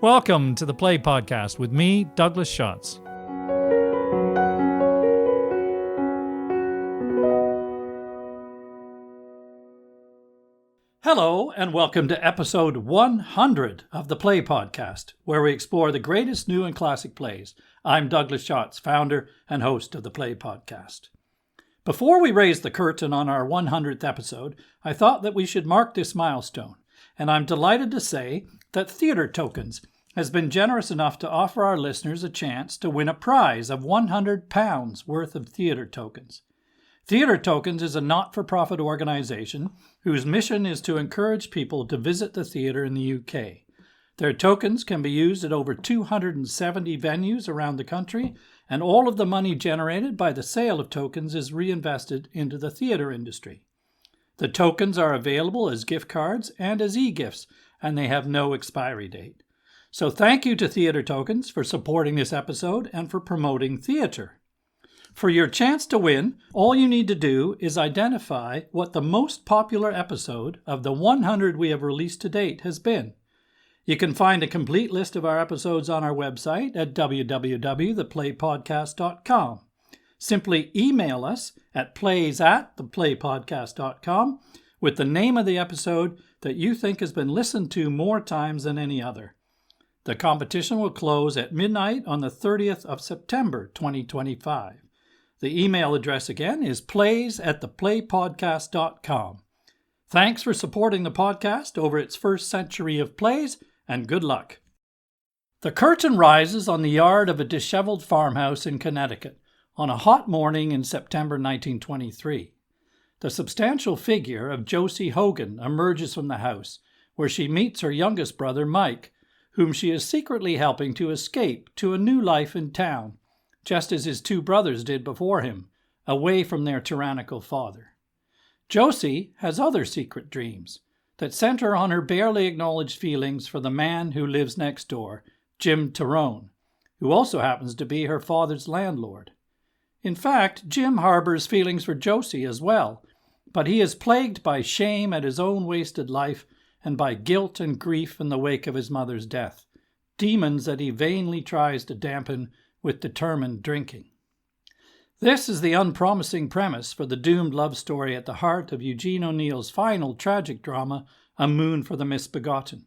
Welcome to the Play Podcast with me, Douglas Schatz. Hello, and welcome to episode 100 of the Play Podcast, where we explore the greatest new and classic plays. I'm Douglas Schatz, founder and host of the Play Podcast. Before we raise the curtain on our 100th episode, I thought that we should mark this milestone, and I'm delighted to say that Theatre Tokens has been generous enough to offer our listeners a chance to win a prize of £100 worth of theatre tokens. Theatre Tokens is a not-for-profit organization whose mission is to encourage people to visit the theatre in the UK. Their tokens can be used at over 270 venues around the country, and all of the money generated by the sale of tokens is reinvested into the theatre industry. The tokens are available as gift cards and as e-gifts, and they have no expiry date. So thank you to Theatre Tokens for supporting this episode and for promoting theatre. For your chance to win, all you need to do is identify what the most popular episode of the 100 we have released to date has been. You can find a complete list of our episodes on our website at www.theplaypodcast.com. Simply email us at plays@theplaypodcast.com with the name of the episode that you think has been listened to more times than any other. The competition will close at midnight on the 30th of September 2025. The email address again is plays@theplaypodcast.com. Thanks for supporting the podcast over its first century of plays, and good luck. The curtain rises on the yard of a disheveled farmhouse in Connecticut on a hot morning in September 1923. The substantial figure of Josie Hogan emerges from the house, where she meets her youngest brother, Mike, whom she is secretly helping to escape to a new life in town, just as his two brothers did before him, away from their tyrannical father. Josie has other secret dreams that center on her barely acknowledged feelings for the man who lives next door, Jim Tyrone, who also happens to be her father's landlord. In fact, Jim harbors feelings for Josie as well, but he is plagued by shame at his own wasted life and by guilt and grief in the wake of his mother's death, demons that he vainly tries to dampen with determined drinking. This is the unpromising premise for the doomed love story at the heart of Eugene O'Neill's final tragic drama, A Moon for the Misbegotten.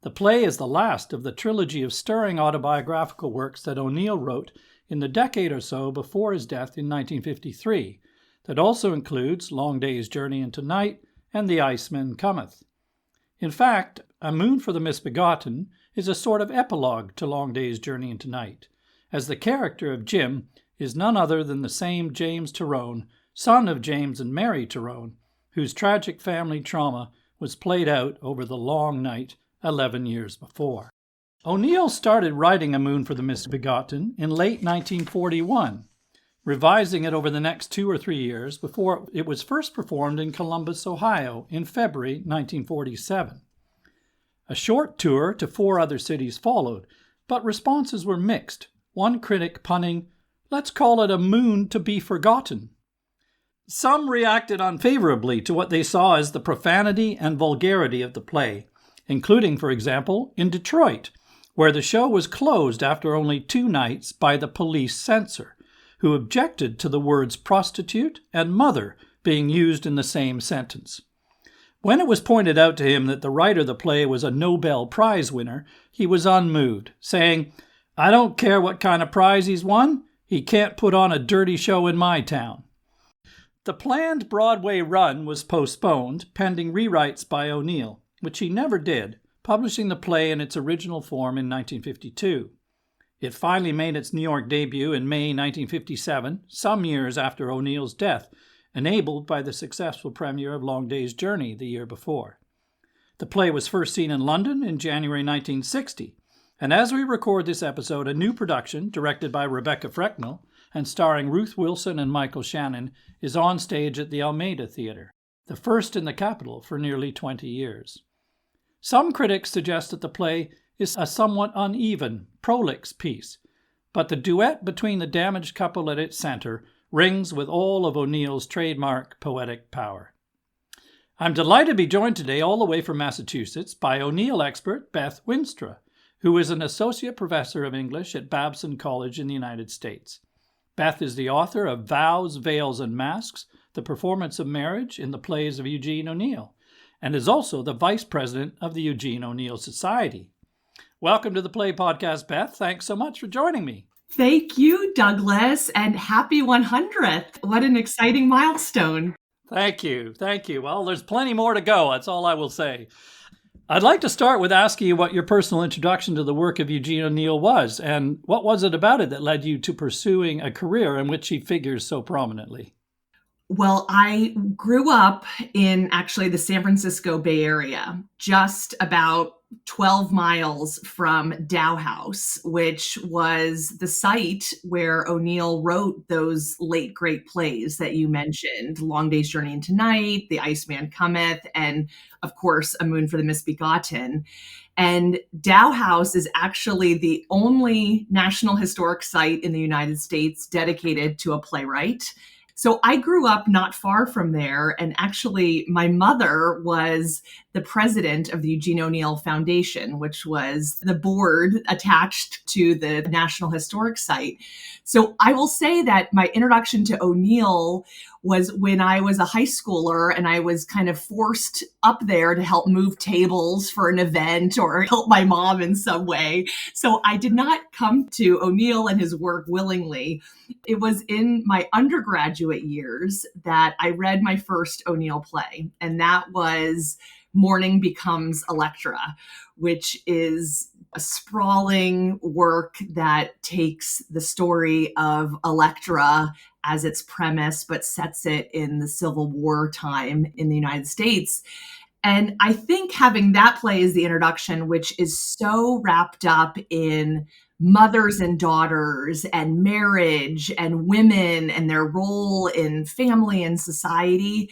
The play is the last of the trilogy of stirring autobiographical works that O'Neill wrote in the decade or so before his death in 1953, that also includes Long Day's Journey into Night and The Iceman Cometh. In fact, A Moon for the Misbegotten is a sort of epilogue to Long Day's Journey into Night, as the character of Jim is none other than the same James Tyrone, son of James and Mary Tyrone, whose tragic family trauma was played out over the long night 11 years before. O'Neill started writing A Moon for the Misbegotten in late 1941, revising it over the next 2 or 3 years before it was first performed in Columbus, Ohio in February 1947. A short tour to 4 other cities followed, but responses were mixed, one critic punning, "Let's call it a moon to be forgotten." Some reacted unfavorably to what they saw as the profanity and vulgarity of the play, including, for example, in Detroit, where the show was closed after only 2 nights by the police censor, who objected to the words prostitute and mother being used in the same sentence. When it was pointed out to him that the writer of the play was a Nobel Prize winner, he was unmoved, saying, "I don't care what kind of prize he's won, he can't put on a dirty show in my town." The planned Broadway run was postponed, pending rewrites by O'Neill, which he never did, publishing the play in its original form in 1952. It finally made its New York debut in May 1957, some years after O'Neill's death, enabled by the successful premiere of Long Day's Journey the year before. The play was first seen in London in January 1960, and as we record this episode, a new production, directed by Rebecca Frecknell and starring Ruth Wilson and Michael Shannon, is on stage at the Almeida Theatre, the first in the capital for nearly 20 years. Some critics suggest that the play is a somewhat uneven, prolix piece, but the duet between the damaged couple at its center rings with all of O'Neill's trademark poetic power. I'm delighted to be joined today all the way from Massachusetts by O'Neill expert Beth Wynstra, who is an associate professor of English at Babson College in the United States. Beth is the author of Vows, Veils, and Masks, The Performance of Marriage in the Plays of Eugene O'Neill, and is also the vice president of the Eugene O'Neill Society. Welcome to the Play Podcast, Beth. Thanks so much for joining me. Thank you, Douglas, and happy 100th. What an exciting milestone. Thank you. Thank you. Well, there's plenty more to go. That's all I will say. I'd like to start with asking you what your personal introduction to the work of Eugene O'Neill was, and what was it about it that led you to pursuing a career in which he figures so prominently? Well, I grew up in actually the San Francisco Bay Area, just about 12 miles from Dow House, which was the site where O'Neill wrote those late great plays that you mentioned, Long Day's Journey into Night, The Iceman Cometh, and of course, A Moon for the Misbegotten. And Dow House is actually the only National Historic Site in the United States dedicated to a playwright. So I grew up not far from there, and actually my mother was the president of the Eugene O'Neill Foundation, which was the board attached to the National Historic Site. So I will say that my introduction to O'Neill was when I was a high schooler and I was kind of forced up there to help move tables for an event or help my mom in some way. So I did not come to O'Neill and his work willingly. It was in my undergraduate years that I read my first O'Neill play, and that was Morning Becomes Electra, which is a sprawling work that takes the story of Electra as its premise, but sets it in the Civil War time in the United States. And I think having that play as the introduction, which is so wrapped up in mothers and daughters and marriage and women and their role in family and society,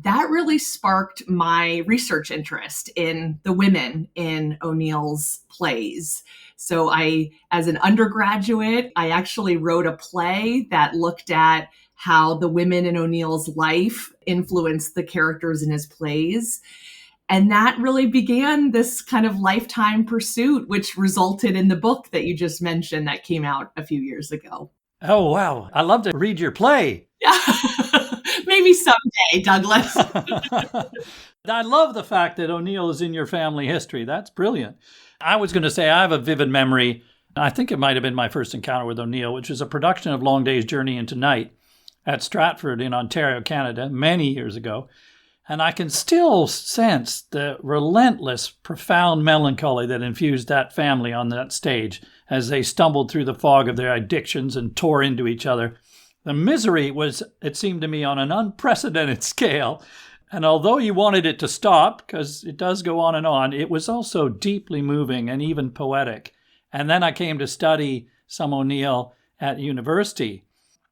that really sparked my research interest in the women in O'Neill's plays. So as an undergraduate, I actually wrote a play that looked at how the women in O'Neill's life influenced the characters in his plays. And that really began this kind of lifetime pursuit, which resulted in the book that you just mentioned that came out a few years ago. Oh, wow. I'd love to read your play. Yeah. Maybe someday, Douglas. I love the fact that O'Neill is in your family history. That's brilliant. I was going to say I have a vivid memory. I think it might have been my first encounter with O'Neill, which was a production of Long Day's Journey into Night at Stratford in Ontario, Canada, many years ago. And I can still sense the relentless, profound melancholy that infused that family on that stage as they stumbled through the fog of their addictions and tore into each other. The misery was, it seemed to me, on an unprecedented scale. And although you wanted it to stop, because it does go on, it was also deeply moving and even poetic. And then I came to study some O'Neill at university.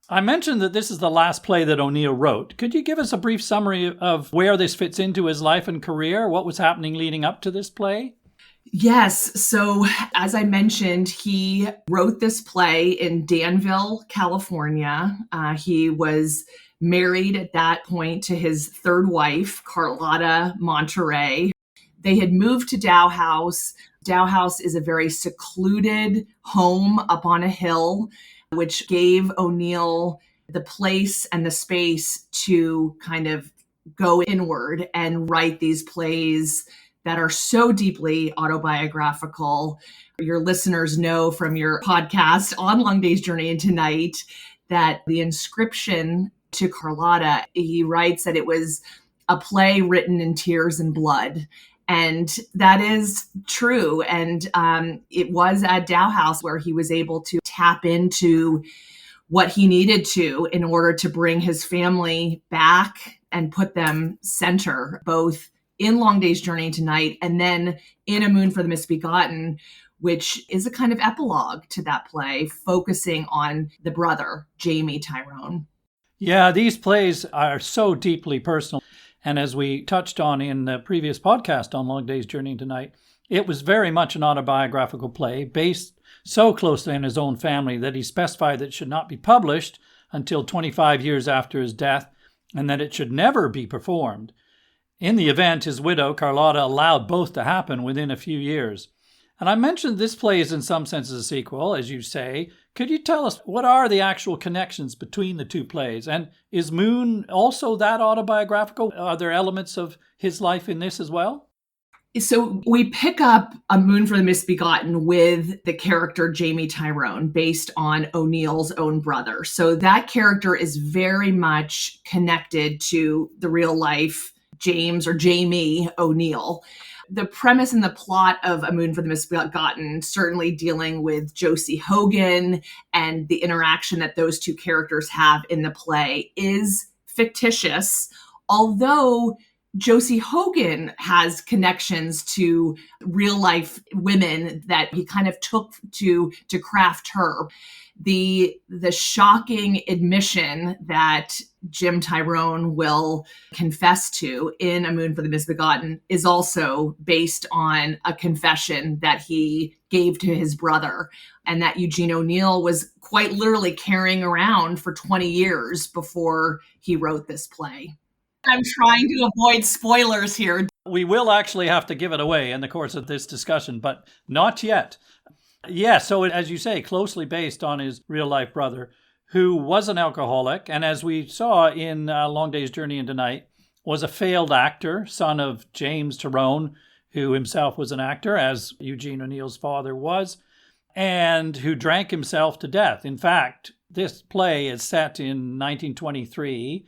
I mentioned that this is the last play that O'Neill wrote. Could you give us a brief summary of where this fits into his life and career? What was happening leading up to this play? Yes. So as I mentioned, he wrote this play in Danville, California. He was married at that point to his third wife, Carlotta Monterey. They had moved to Dow House. Dow House is a very secluded home up on a hill, which gave O'Neill the place and the space to kind of go inward and write these plays that are so deeply autobiographical. Your listeners know from your podcast on Long Day's Journey into Night that the inscription to Carlotta, he writes that it was a play written in tears and blood. And that is true. And it was at Dow House where he was able to tap into what he needed to in order to bring his family back and put them center, both in Long Day's Journey into Night and then in A Moon for the Misbegotten, which is a kind of epilogue to that play, focusing on the brother, Jim Tyrone. Yeah, these plays are so deeply personal. And as we touched on in the previous podcast on Long Day's Journey into Night, it was very much an autobiographical play based so closely on his own family that he specified that it should not be published until 25 years after his death and that it should never be performed. In the event, his widow, Carlotta, allowed both to happen within a few years. And I mentioned this play is in some senses a sequel, as you say. Could you tell us what are the actual connections between the two plays? And is Moon also that autobiographical? Are there elements of his life in this as well? So we pick up A Moon for the Misbegotten with the character Jim Tyrone, based on O'Neill's own brother. So that character is very much connected to the real life James or Jamie O'Neill. The premise and the plot of A Moon for the Misbegotten, certainly dealing with Josie Hogan and the interaction that those two characters have in the play, is fictitious, although Josie Hogan has connections to real life women that he kind of took to craft her. The shocking admission that Jim Tyrone will confess to in A Moon for the Misbegotten is also based on a confession that he gave to his brother, and that Eugene O'Neill was quite literally carrying around for 20 years before he wrote this play. I'm trying to avoid spoilers here. We will actually have to give it away in the course of this discussion, but not yet. Yeah, so as you say, closely based on his real-life brother, who was an alcoholic, and as we saw in Long Day's Journey into Night, was a failed actor, son of James Tyrone, who himself was an actor, as Eugene O'Neill's father was, and who drank himself to death. In fact, this play is set in 1923,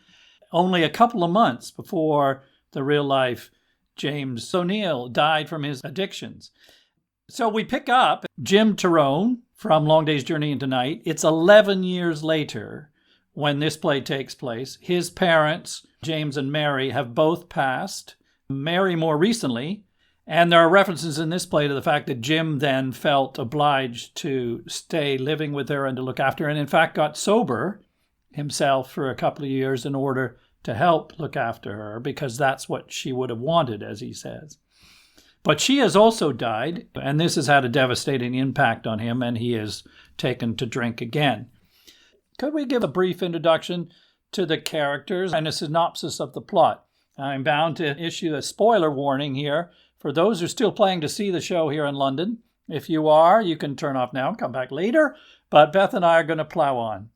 only a couple of months before the real-life James O'Neill died from his addictions. So we pick up Jim Tyrone from Long Day's Journey into Night. It's 11 years later when this play takes place. His parents, James and Mary, have both passed. Mary more recently. And there are references in this play to the fact that Jim then felt obliged to stay living with her and to look after her, and in fact got sober himself for a couple of years in order to help look after her, because that's what she would have wanted, as he says. But she has also died, and this has had a devastating impact on him, and he has taken to drink again. Could we give a brief introduction to the characters and a synopsis of the plot? I'm bound to issue a spoiler warning here for those who are still planning to see the show here in London. If you are, you can turn off now and come back later, but Beth and I are going to plow on.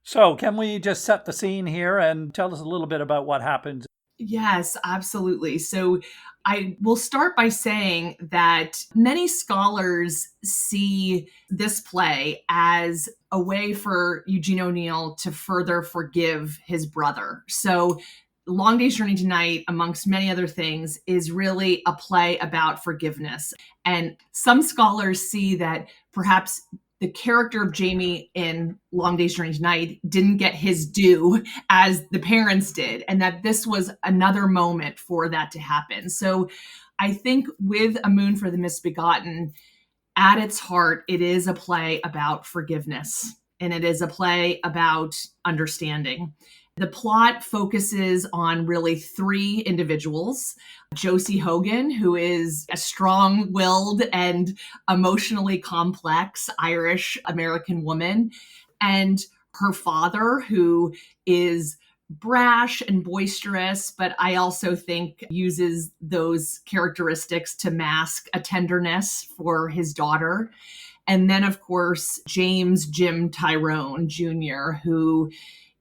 So can we just set the scene here and tell us a little bit about what happens? Yes, absolutely. So I will start by saying that many scholars see this play as a way for Eugene O'Neill to further forgive his brother. So Long Day's Journey to Night, amongst many other things, is really a play about forgiveness. And some scholars see that perhaps the character of Jamie in Long Day's Journey to Night didn't get his due as the parents did, and that this was another moment for that to happen. So I think with A Moon for the Misbegotten, at its heart, it is a play about forgiveness, and it is a play about understanding. The plot focuses on really three individuals. Josie Hogan, who is a strong-willed and emotionally complex Irish-American woman, and her father, who is brash and boisterous, but I also think uses those characteristics to mask a tenderness for his daughter. And then, of course, Jim Tyrone Jr., who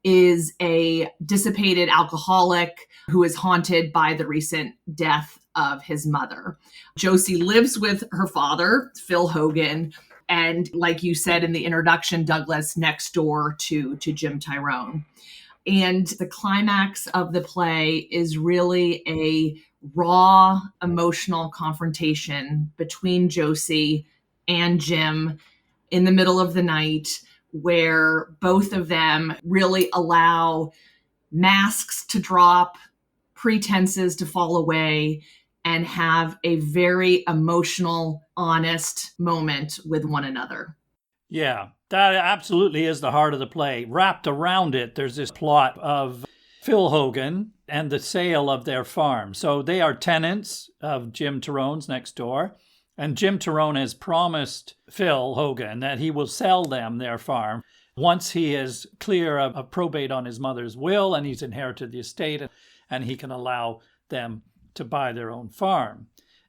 is a dissipated alcoholic who is haunted by the recent death of his mother. Josie lives with her father, Phil Hogan, and like you said in the introduction, Douglas, next door to Jim Tyrone. And the climax of the play is really a raw emotional confrontation between Josie and Jim in the middle of the night, where both of them really allow masks to drop, pretenses to fall away, and have a very emotional, honest moment with one another. Yeah, that absolutely is the heart of the play. Wrapped around it, there's this plot of Phil Hogan and the sale of their farm. So they are tenants of Jim Tyrone's next door. And Jim Tyrone has promised Phil Hogan that he will sell them their farm once he is clear of probate on his mother's will and he's inherited the estate and he can allow them to buy their own farm.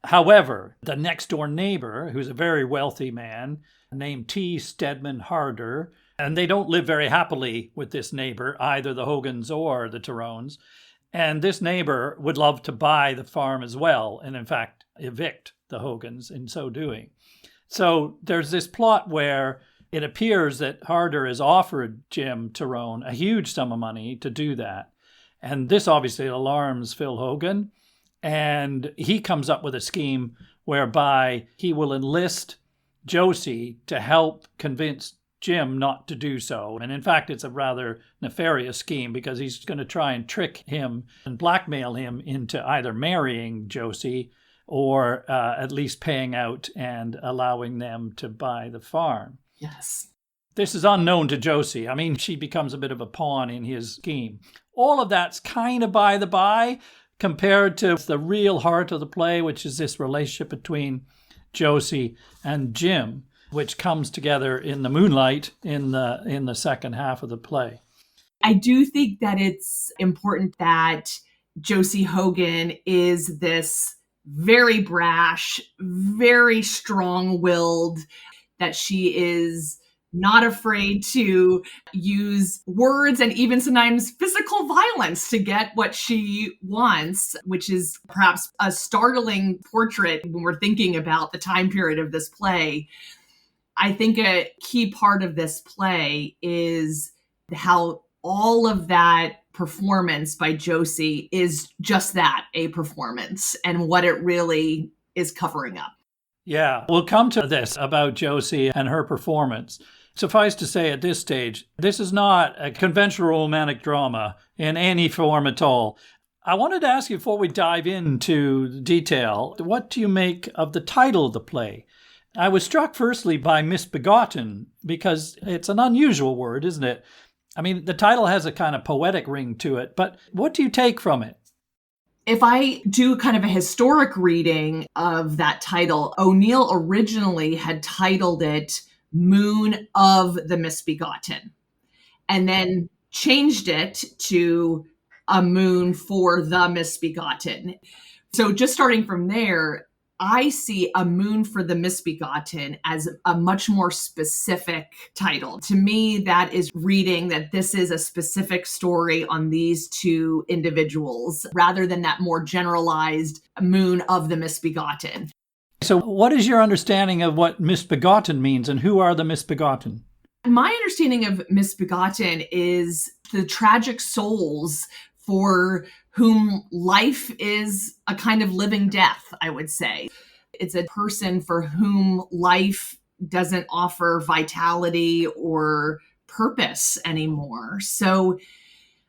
However, the next door neighbor, who's a very wealthy man named T. Stedman Harder, and they don't live very happily with this neighbor, either the Hogans or the Tyrones. And this neighbor would love to buy the farm as well, and in fact, evict the Hogans in so doing. So there's this plot where it appears that Harder has offered Jim Tyrone a huge sum of money to do that. And this obviously alarms Phil Hogan. And he comes up with a scheme whereby he will enlist Josie to help convince Jim not to do so. And in fact, it's a rather nefarious scheme because he's going to try and trick him and blackmail him into either marrying Josie or at least paying out and allowing them to buy the farm. Yes. This is unknown to Josie. I mean, she becomes a bit of a pawn in his scheme. All of that's kind of by the by compared to the real heart of the play, which is this relationship between Josie and Jim, which comes together in the moonlight in the second half of the play. I do think that it's important that Josie Hogan is this very brash, very strong-willed, that she is not afraid to use words and even sometimes physical violence to get what she wants, which is perhaps a startling portrait when we're thinking about the time period of this play. I think a key part of this play is how all of that performance by Josie is just that, a performance, and what it really is covering up. Yeah, we'll come to this about Josie and her performance. Suffice to say at this stage, this is not a conventional romantic drama in any form at all. I wanted to ask you before we dive into detail, what do you make of the title of the play? I was struck firstly by misbegotten because it's an unusual word, isn't it? I mean, the title has a kind of poetic ring to it, but what do you take from it? If I do kind of a historic reading of that title, O'Neill originally had titled it Moon of the Misbegotten, and then changed it to A Moon for the Misbegotten. So just starting from there, I see A Moon for the Misbegotten as a much more specific title. To me, that is reading that this is a specific story on these two individuals, rather than that more generalized Moon of the Misbegotten. So what is your understanding of what misbegotten means, and who are the misbegotten? My understanding of misbegotten is the tragic souls for whom life is a kind of living death, I would say. It's a person for whom life doesn't offer vitality or purpose anymore. So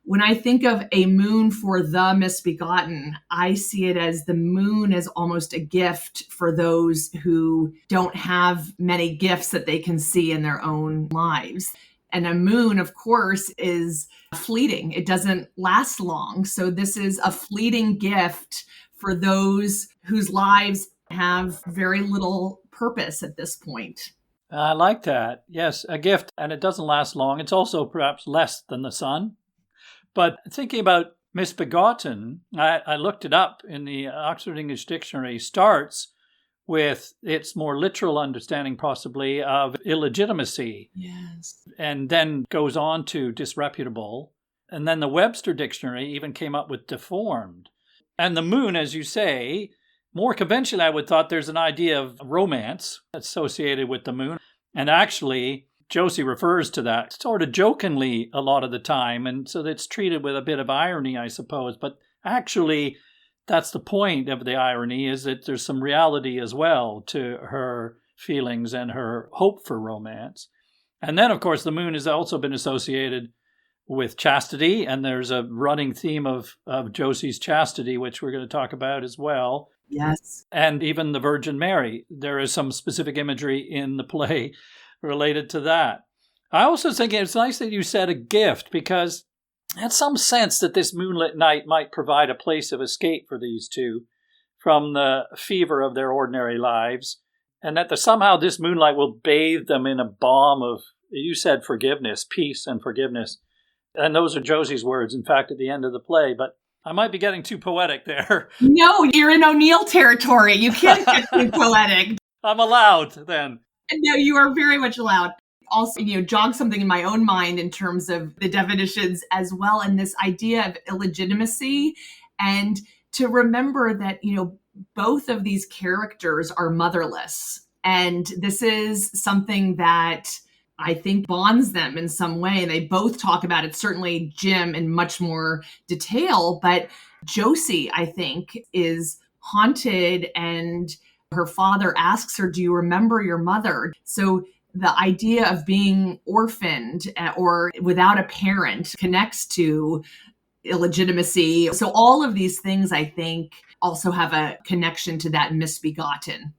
when I think of A Moon for the Misbegotten, I see it as the moon as almost a gift for those who don't have many gifts that they can see in their own lives. And a moon, of course, is fleeting. It doesn't last long. So this is a fleeting gift for those whose lives have very little purpose at this point. I like that. Yes, a gift, and it doesn't last long. It's also perhaps less than the sun. But thinking about misbegotten, I looked it up in the Oxford English Dictionary, starts with its more literal understanding possibly of illegitimacy. Yes. And then goes on to disreputable. And then the Webster Dictionary even came up with deformed. And the moon, as you say, more conventionally I would thought there's an idea of romance associated with the moon. And actually, Josie refers to that sort of jokingly a lot of the time, and so it's treated with a bit of irony, I suppose. But actually, that's the point of the irony, is that there's some reality as well to her feelings and her hope for romance. And then, of course, the moon has also been associated with chastity, and there's a running theme of Josie's chastity, which we're going to talk about as well. Yes. And even the Virgin Mary. There is some specific imagery in the play related to that. I also think it's nice that you said a gift, because I had some sense that this moonlit night might provide a place of escape for these two from the fever of their ordinary lives, and that somehow this moonlight will bathe them in a balm of, you said, forgiveness, peace and forgiveness. And those are Josie's words, in fact, at the end of the play. But I might be getting too poetic there. No, you're in O'Neill territory. You can't get too poetic. I'm allowed then. No, you are very much allowed. Also, jog something in my own mind in terms of the definitions as well, and this idea of illegitimacy, and to remember that, both of these characters are motherless. And this is something that I think bonds them in some way. And they both talk about it, certainly Jim in much more detail, but Josie, I think, is haunted, and her father asks her, "Do you remember your mother?" So the idea of being orphaned or without a parent connects to illegitimacy. So all of these things, I think, also have a connection to that misbegotten.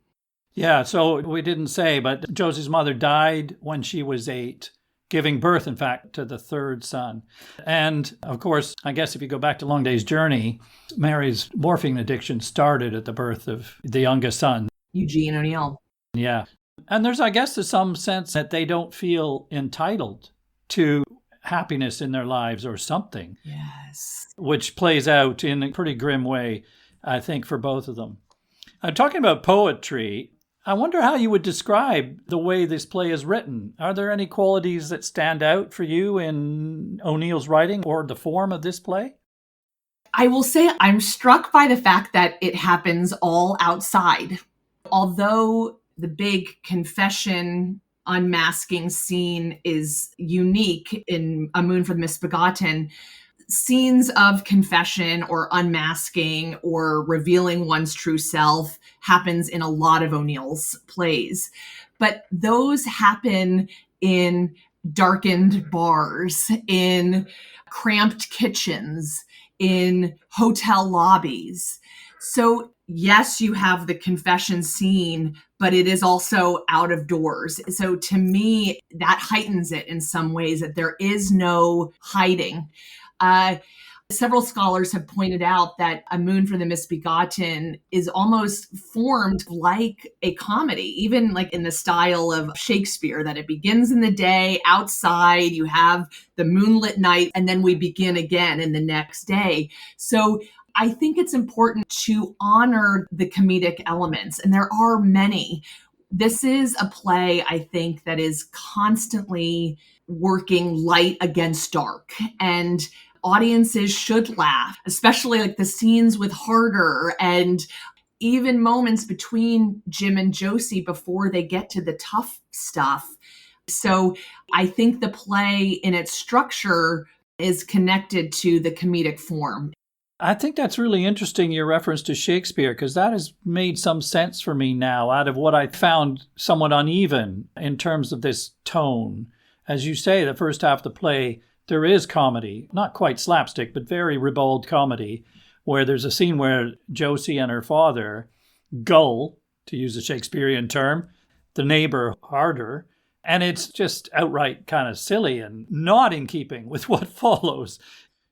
Yeah, so we didn't say, but Josie's mother died when she was 8, giving birth, in fact, to the third son. And of course, I guess if you go back to Long Day's Journey, Mary's morphine addiction started at the birth of the youngest son, Eugene O'Neill. Yeah. And there's some sense that they don't feel entitled to happiness in their lives or something. Yes. Which plays out in a pretty grim way, I think, for both of them. Talking about poetry, I wonder how you would describe the way this play is written. Are there any qualities that stand out for you in O'Neill's writing or the form of this play? I will say I'm struck by the fact that it happens all outside. Although the big confession unmasking scene is unique in A Moon for the Misbegotten, scenes of confession or unmasking or revealing one's true self happens in a lot of O'Neill's plays. But those happen in darkened bars, in cramped kitchens, in hotel lobbies. So yes, you have the confession scene, but it is also out of doors. So to me, that heightens it in some ways, that there is no hiding. Several scholars have pointed out that A Moon for the Misbegotten is almost formed like a comedy, even like in the style of Shakespeare, that it begins in the day outside, you have the moonlit night, and then we begin again in the next day. So I think it's important to honor the comedic elements, and there are many. This is a play, I think, that is constantly working light against dark, and audiences should laugh, especially like the scenes with Harder and even moments between Jim and Josie before they get to the tough stuff. So I think the play in its structure is connected to the comedic form. I think that's really interesting, your reference to Shakespeare, because that has made some sense for me now out of what I found somewhat uneven in terms of this tone. As you say, the first half of the play, there is comedy, not quite slapstick, but very ribald comedy, where there's a scene where Josie and her father gull, to use a Shakespearean term, the neighbor Harder, and it's just outright kind of silly and not in keeping with what follows.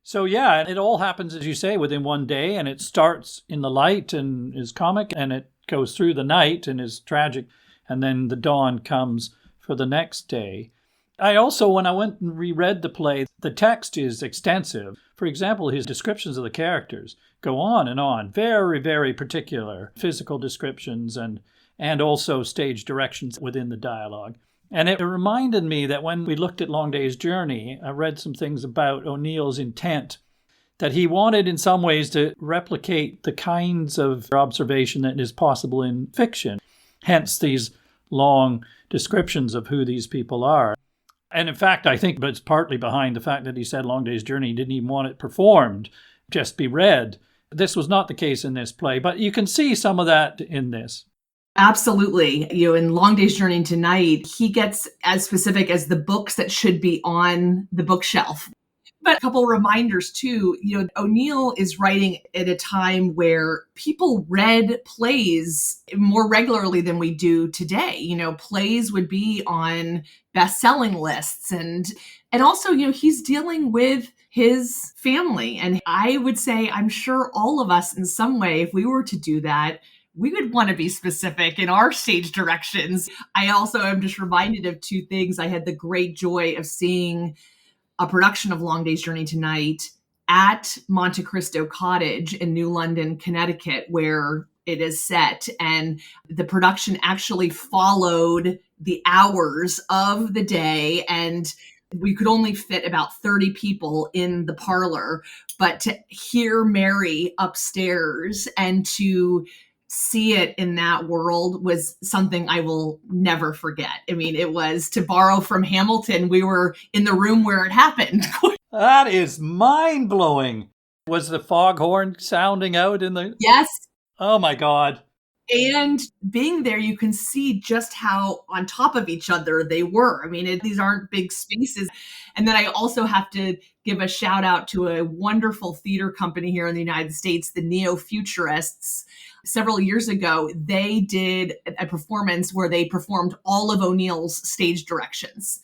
So yeah, it all happens, as you say, within one day, and it starts in the light and is comic, and it goes through the night and is tragic, and then the dawn comes for the next day. I also, when I went and reread the play, the text is extensive. For example, his descriptions of the characters go on and on, very, very particular physical descriptions and also stage directions within the dialogue. And it reminded me that when we looked at Long Day's Journey, I read some things about O'Neill's intent, that he wanted in some ways to replicate the kinds of observation that is possible in fiction, hence these long descriptions of who these people are. And in fact, I think it's partly behind the fact that he said Long Day's Journey, he didn't even want it performed, just be read. This was not the case in this play, but you can see some of that in this. Absolutely. In Long Day's Journey into Night, he gets as specific as the books that should be on the bookshelf. But a couple reminders too, O'Neill is writing at a time where people read plays more regularly than we do today. Plays would be on best-selling lists, and also, he's dealing with his family. And I would say, I'm sure all of us in some way, if we were to do that, we would want to be specific in our stage directions. I also am just reminded of two things. I had the great joy of seeing a production of Long Day's Journey to Night at Monte Cristo Cottage in New London, Connecticut, where it is set. And the production actually followed the hours of the day, and we could only fit about 30 people in the parlor, but to hear Mary upstairs and to see it in that world was something I will never forget. I mean, it was, to borrow from Hamilton, we were in the room where it happened. That is mind-blowing. Was the foghorn sounding out in the... Yes. Oh my God. And being there, you can see just how on top of each other they were. I mean, these aren't big spaces. And then I also have to give a shout out to a wonderful theater company here in the United States, the Neo-Futurists. Several years ago, they did a performance where they performed all of O'Neill's stage directions.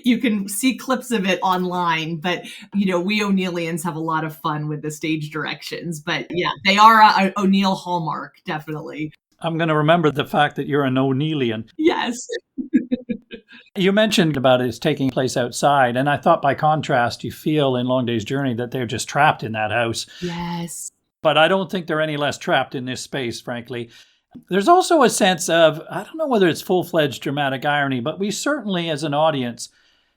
You can see clips of it online, but, we O'Neillians have a lot of fun with the stage directions. But yeah, they are an O'Neill hallmark, definitely. I'm going to remember the fact that you're an O'Neillian. Yes. You mentioned about it taking place outside, and I thought by contrast, you feel in Long Day's Journey that they're just trapped in that house. Yes. But I don't think they're any less trapped in this space, frankly. There's also a sense of, I don't know whether it's full-fledged dramatic irony, but we certainly, as an audience,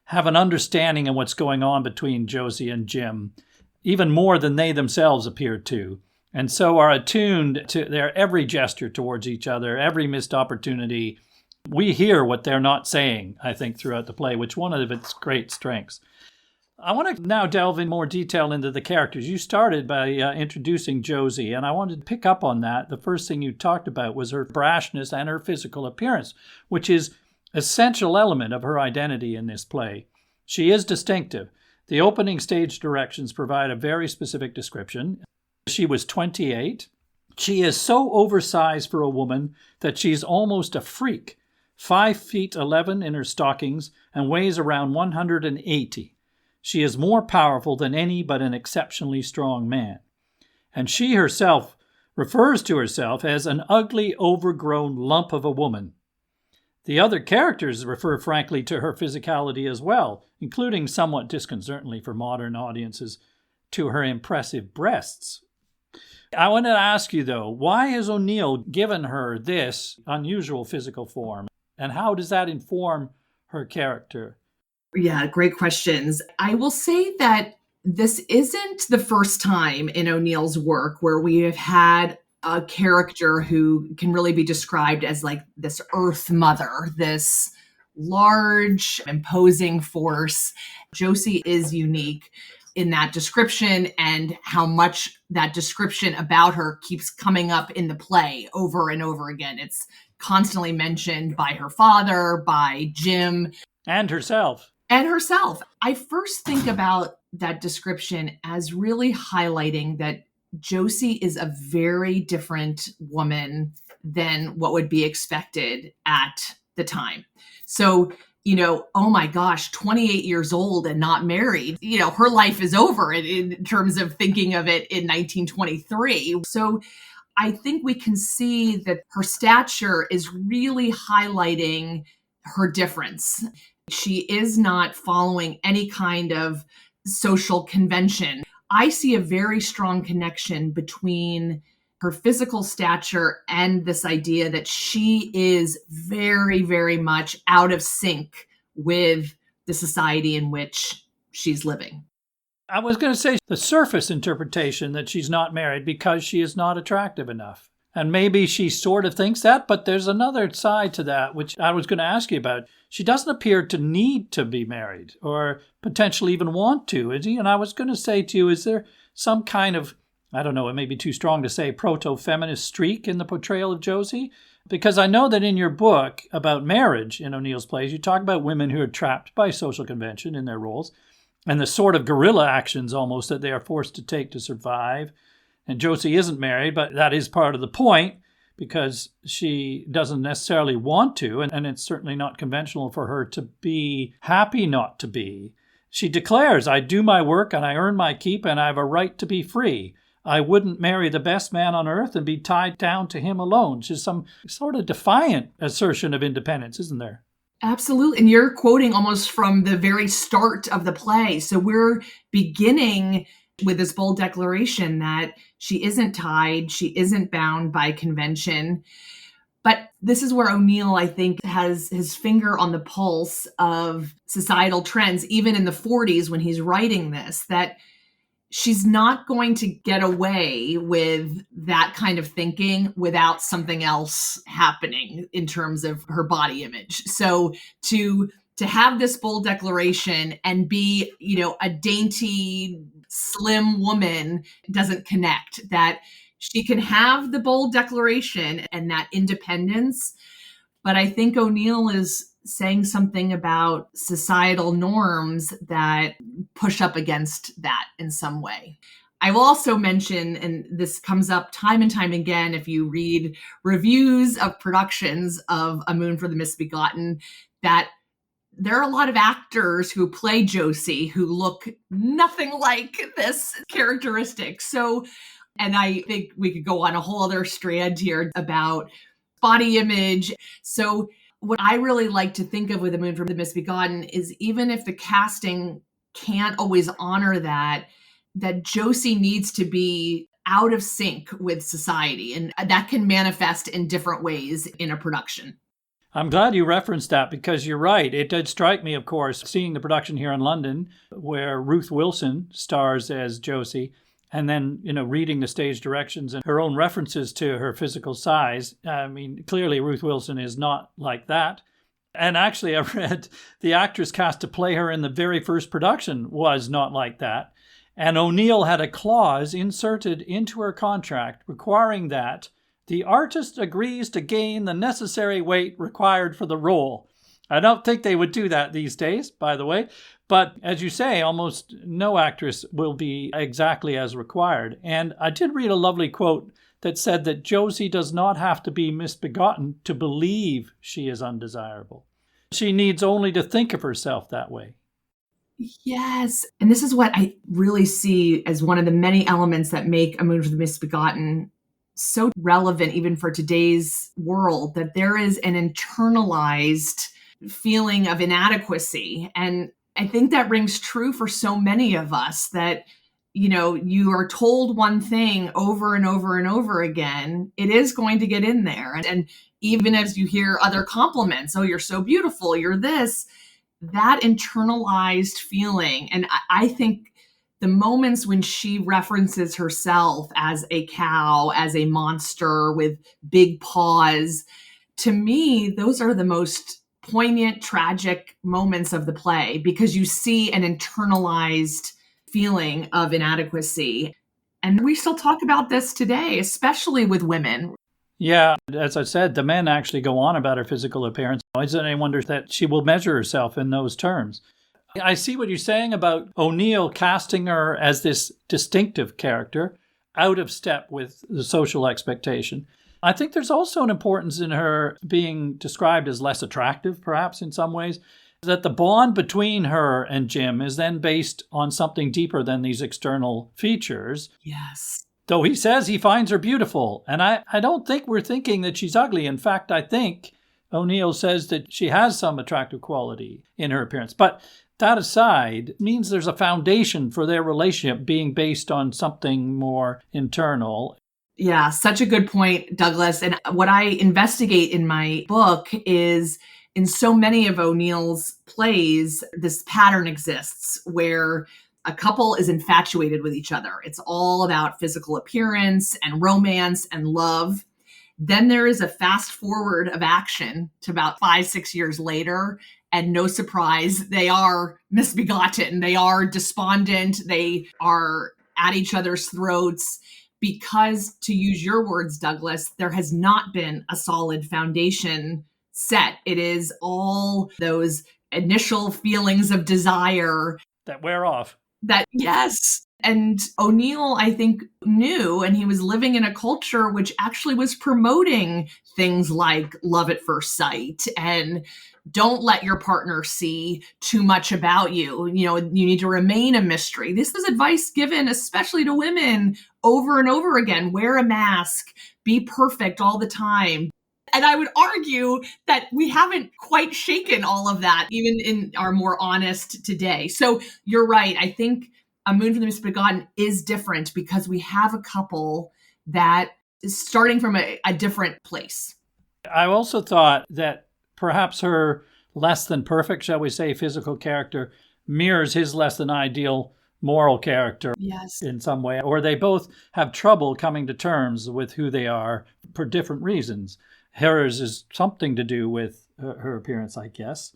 have an understanding of what's going on between Josie and Jim, even more than they themselves appear to, and so are attuned to their every gesture towards each other, every missed opportunity. We hear what they're not saying, I think, throughout the play, which is one of its great strengths. I want to now delve in more detail into the characters. You started by introducing Josie, and I wanted to pick up on that. The first thing you talked about was her brashness and her physical appearance, which is an essential element of her identity in this play. She is distinctive. The opening stage directions provide a very specific description. She was 28. She is so oversized for a woman that she's almost a freak, 5'11" in her stockings, and weighs around 180. She is more powerful than any but an exceptionally strong man. And she herself refers to herself as an ugly, overgrown lump of a woman. The other characters refer frankly to her physicality as well, including somewhat disconcertingly for modern audiences, to her impressive breasts. I want to ask you, though, why has O'Neill given her this unusual physical form, and how does that inform her character? Yeah, great questions. I will say that this isn't the first time in O'Neill's work where we have had a character who can really be described as like this earth mother, this large, imposing force. Josie is unique in that description, and how much that description about her keeps coming up in the play over and over again. It's constantly mentioned by her father, by Jim. And herself. I first think about that description as really highlighting that Josie is a very different woman than what would be expected at the time. So, oh my gosh, 28 years old and not married, her life is over in terms of thinking of it in 1923. So I think we can see that her stature is really highlighting her difference. She is not following any kind of social convention. I see a very strong connection between her physical stature and this idea that she is very, very much out of sync with the society in which she's living. I was going to say the surface interpretation that she's not married because she is not attractive enough. And maybe she sort of thinks that, but there's another side to that, which I was going to ask you about. She doesn't appear to need to be married or potentially even want to, is he? And I was going to say to you, is there some kind of, I don't know, it may be too strong to say, proto-feminist streak in the portrayal of Josie? Because I know that in your book about marriage in O'Neill's plays, you talk about women who are trapped by social convention in their roles and the sort of guerrilla actions almost that they are forced to take to survive. And Josie isn't married, but that is part of the point because she doesn't necessarily want to, and it's certainly not conventional for her to be happy not to be. She declares, I do my work and I earn my keep and I have a right to be free. I wouldn't marry the best man on earth and be tied down to him alone. She's some sort of defiant assertion of independence, isn't there? Absolutely. And you're quoting almost from the very start of the play. So we're beginning with this bold declaration that she isn't tied, she isn't bound by convention. But this is where O'Neill, I think, has his finger on the pulse of societal trends, even in the 40s when he's writing this, that she's not going to get away with that kind of thinking without something else happening in terms of her body image. So to have this bold declaration and be, a dainty, slim woman doesn't connect. That she can have the bold declaration and that independence, but I think O'Neill is saying something about societal norms that push up against that in some way. I will also mention, and this comes up time and time again if you read reviews of productions of A Moon for the Misbegotten, that there are a lot of actors who play Josie who look nothing like this characteristic. So, and I think we could go on a whole other strand here about body image. So what I really like to think of with A Moon for the Misbegotten is even if the casting can't always honor that Josie needs to be out of sync with society. And that can manifest in different ways in a production. I'm glad you referenced that because you're right. It did strike me, of course, seeing the production here in London where Ruth Wilson stars as Josie, and then, reading the stage directions and her own references to her physical size. I mean, clearly Ruth Wilson is not like that. And actually, I read the actress cast to play her in the very first production was not like that. And O'Neill had a clause inserted into her contract requiring that the artist agrees to gain the necessary weight required for the role. I don't think they would do that these days, by the way. But as you say, almost no actress will be exactly as required. And I did read a lovely quote that said that Josie does not have to be misbegotten to believe she is undesirable. She needs only to think of herself that way. Yes. And this is what I really see as one of the many elements that make A Moon for the Misbegotten so relevant even for today's world, that there is an internalized feeling of inadequacy. And I think that rings true for so many of us that, you are told one thing over and over and over again, it is going to get in there. And even as you hear other compliments, oh, you're so beautiful, you're this, that internalized feeling. And I think the moments when she references herself as a cow, as a monster with big paws, to me, those are the most poignant, tragic moments of the play because you see an internalized feeling of inadequacy. And we still talk about this today, especially with women. Yeah, as I said, the men actually go on about her physical appearance. Is it any wonder that she will measure herself in those terms? I see what you're saying about O'Neill casting her as this distinctive character, out of step with the social expectation. I think there's also an importance in her being described as less attractive, perhaps in some ways, that the bond between her and Jim is then based on something deeper than these external features. Yes. Though he says he finds her beautiful. And I don't think we're thinking that she's ugly. In fact, I think O'Neill says that she has some attractive quality in her appearance. But that aside, means there's a foundation for their relationship being based on something more internal. Yeah, such a good point, Douglas. And what I investigate in my book is in so many of O'Neill's plays, this pattern exists where a couple is infatuated with each other. It's all about physical appearance and romance and love. Then there is a fast forward of action to about 5-6 years later. And no surprise, they are misbegotten. They are despondent. They are at each other's throats because, to use your words, Douglas, there has not been a solid foundation set. It is all those initial feelings of desire that wear off. Yes. And O'Neill, I think, knew, and he was living in a culture which actually was promoting things like love at first sight and don't let your partner see too much about you. You need to remain a mystery. This is advice given especially to women over and over again. Wear a mask, be perfect all the time. And I would argue that we haven't quite shaken all of that, even in our more honest today. So you're right. I think A Moon for the Misbegotten is different because we have a couple that is starting from a different place. I also thought that perhaps her less than perfect, shall we say, physical character mirrors his less than ideal moral character. Yes. In some way, or they both have trouble coming to terms with who they are for different reasons. Hers is something to do with her appearance, I guess.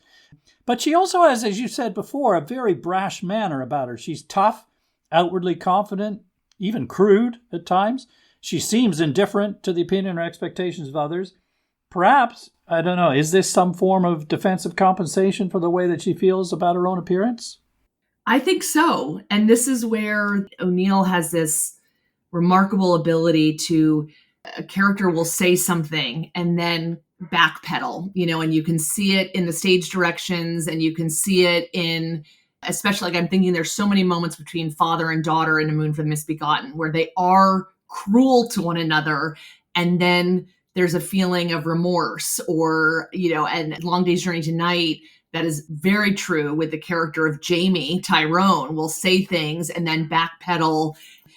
But she also has, as you said before, a very brash manner about her. She's tough, outwardly confident, even crude at times. She seems indifferent to the opinion or expectations of others. Perhaps, I don't know, is this some form of defensive compensation for the way that she feels about her own appearance? I think so. And this is where O'Neill has this remarkable ability to, a character will say something and then backpedal, and you can see it in the stage directions, and you can see it in, especially, like, I'm thinking there's so many moments between father and daughter in A Moon for the Misbegotten where they are cruel to one another. And then there's a feeling of remorse, or, and Long Day's Journey to Night, that is very true with the character of Jim Tyrone, will say things and then backpedal.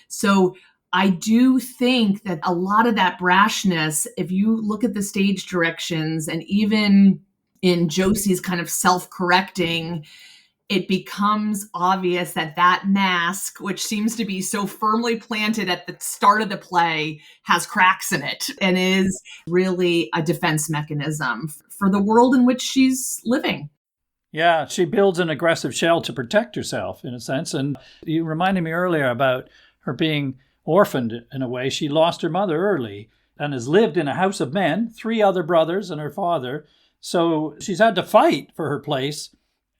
So I do think that a lot of that brashness, if you look at the stage directions and even in Josie's kind of self-correcting, it becomes obvious that that mask, which seems to be so firmly planted at the start of the play, has cracks in it and is really a defense mechanism for the world in which she's living. Yeah, she builds an aggressive shell to protect herself, in a sense. And you reminded me earlier about her being orphaned in a way. She lost her mother early and has lived in a house of men, 3 other brothers and her father. So she's had to fight for her place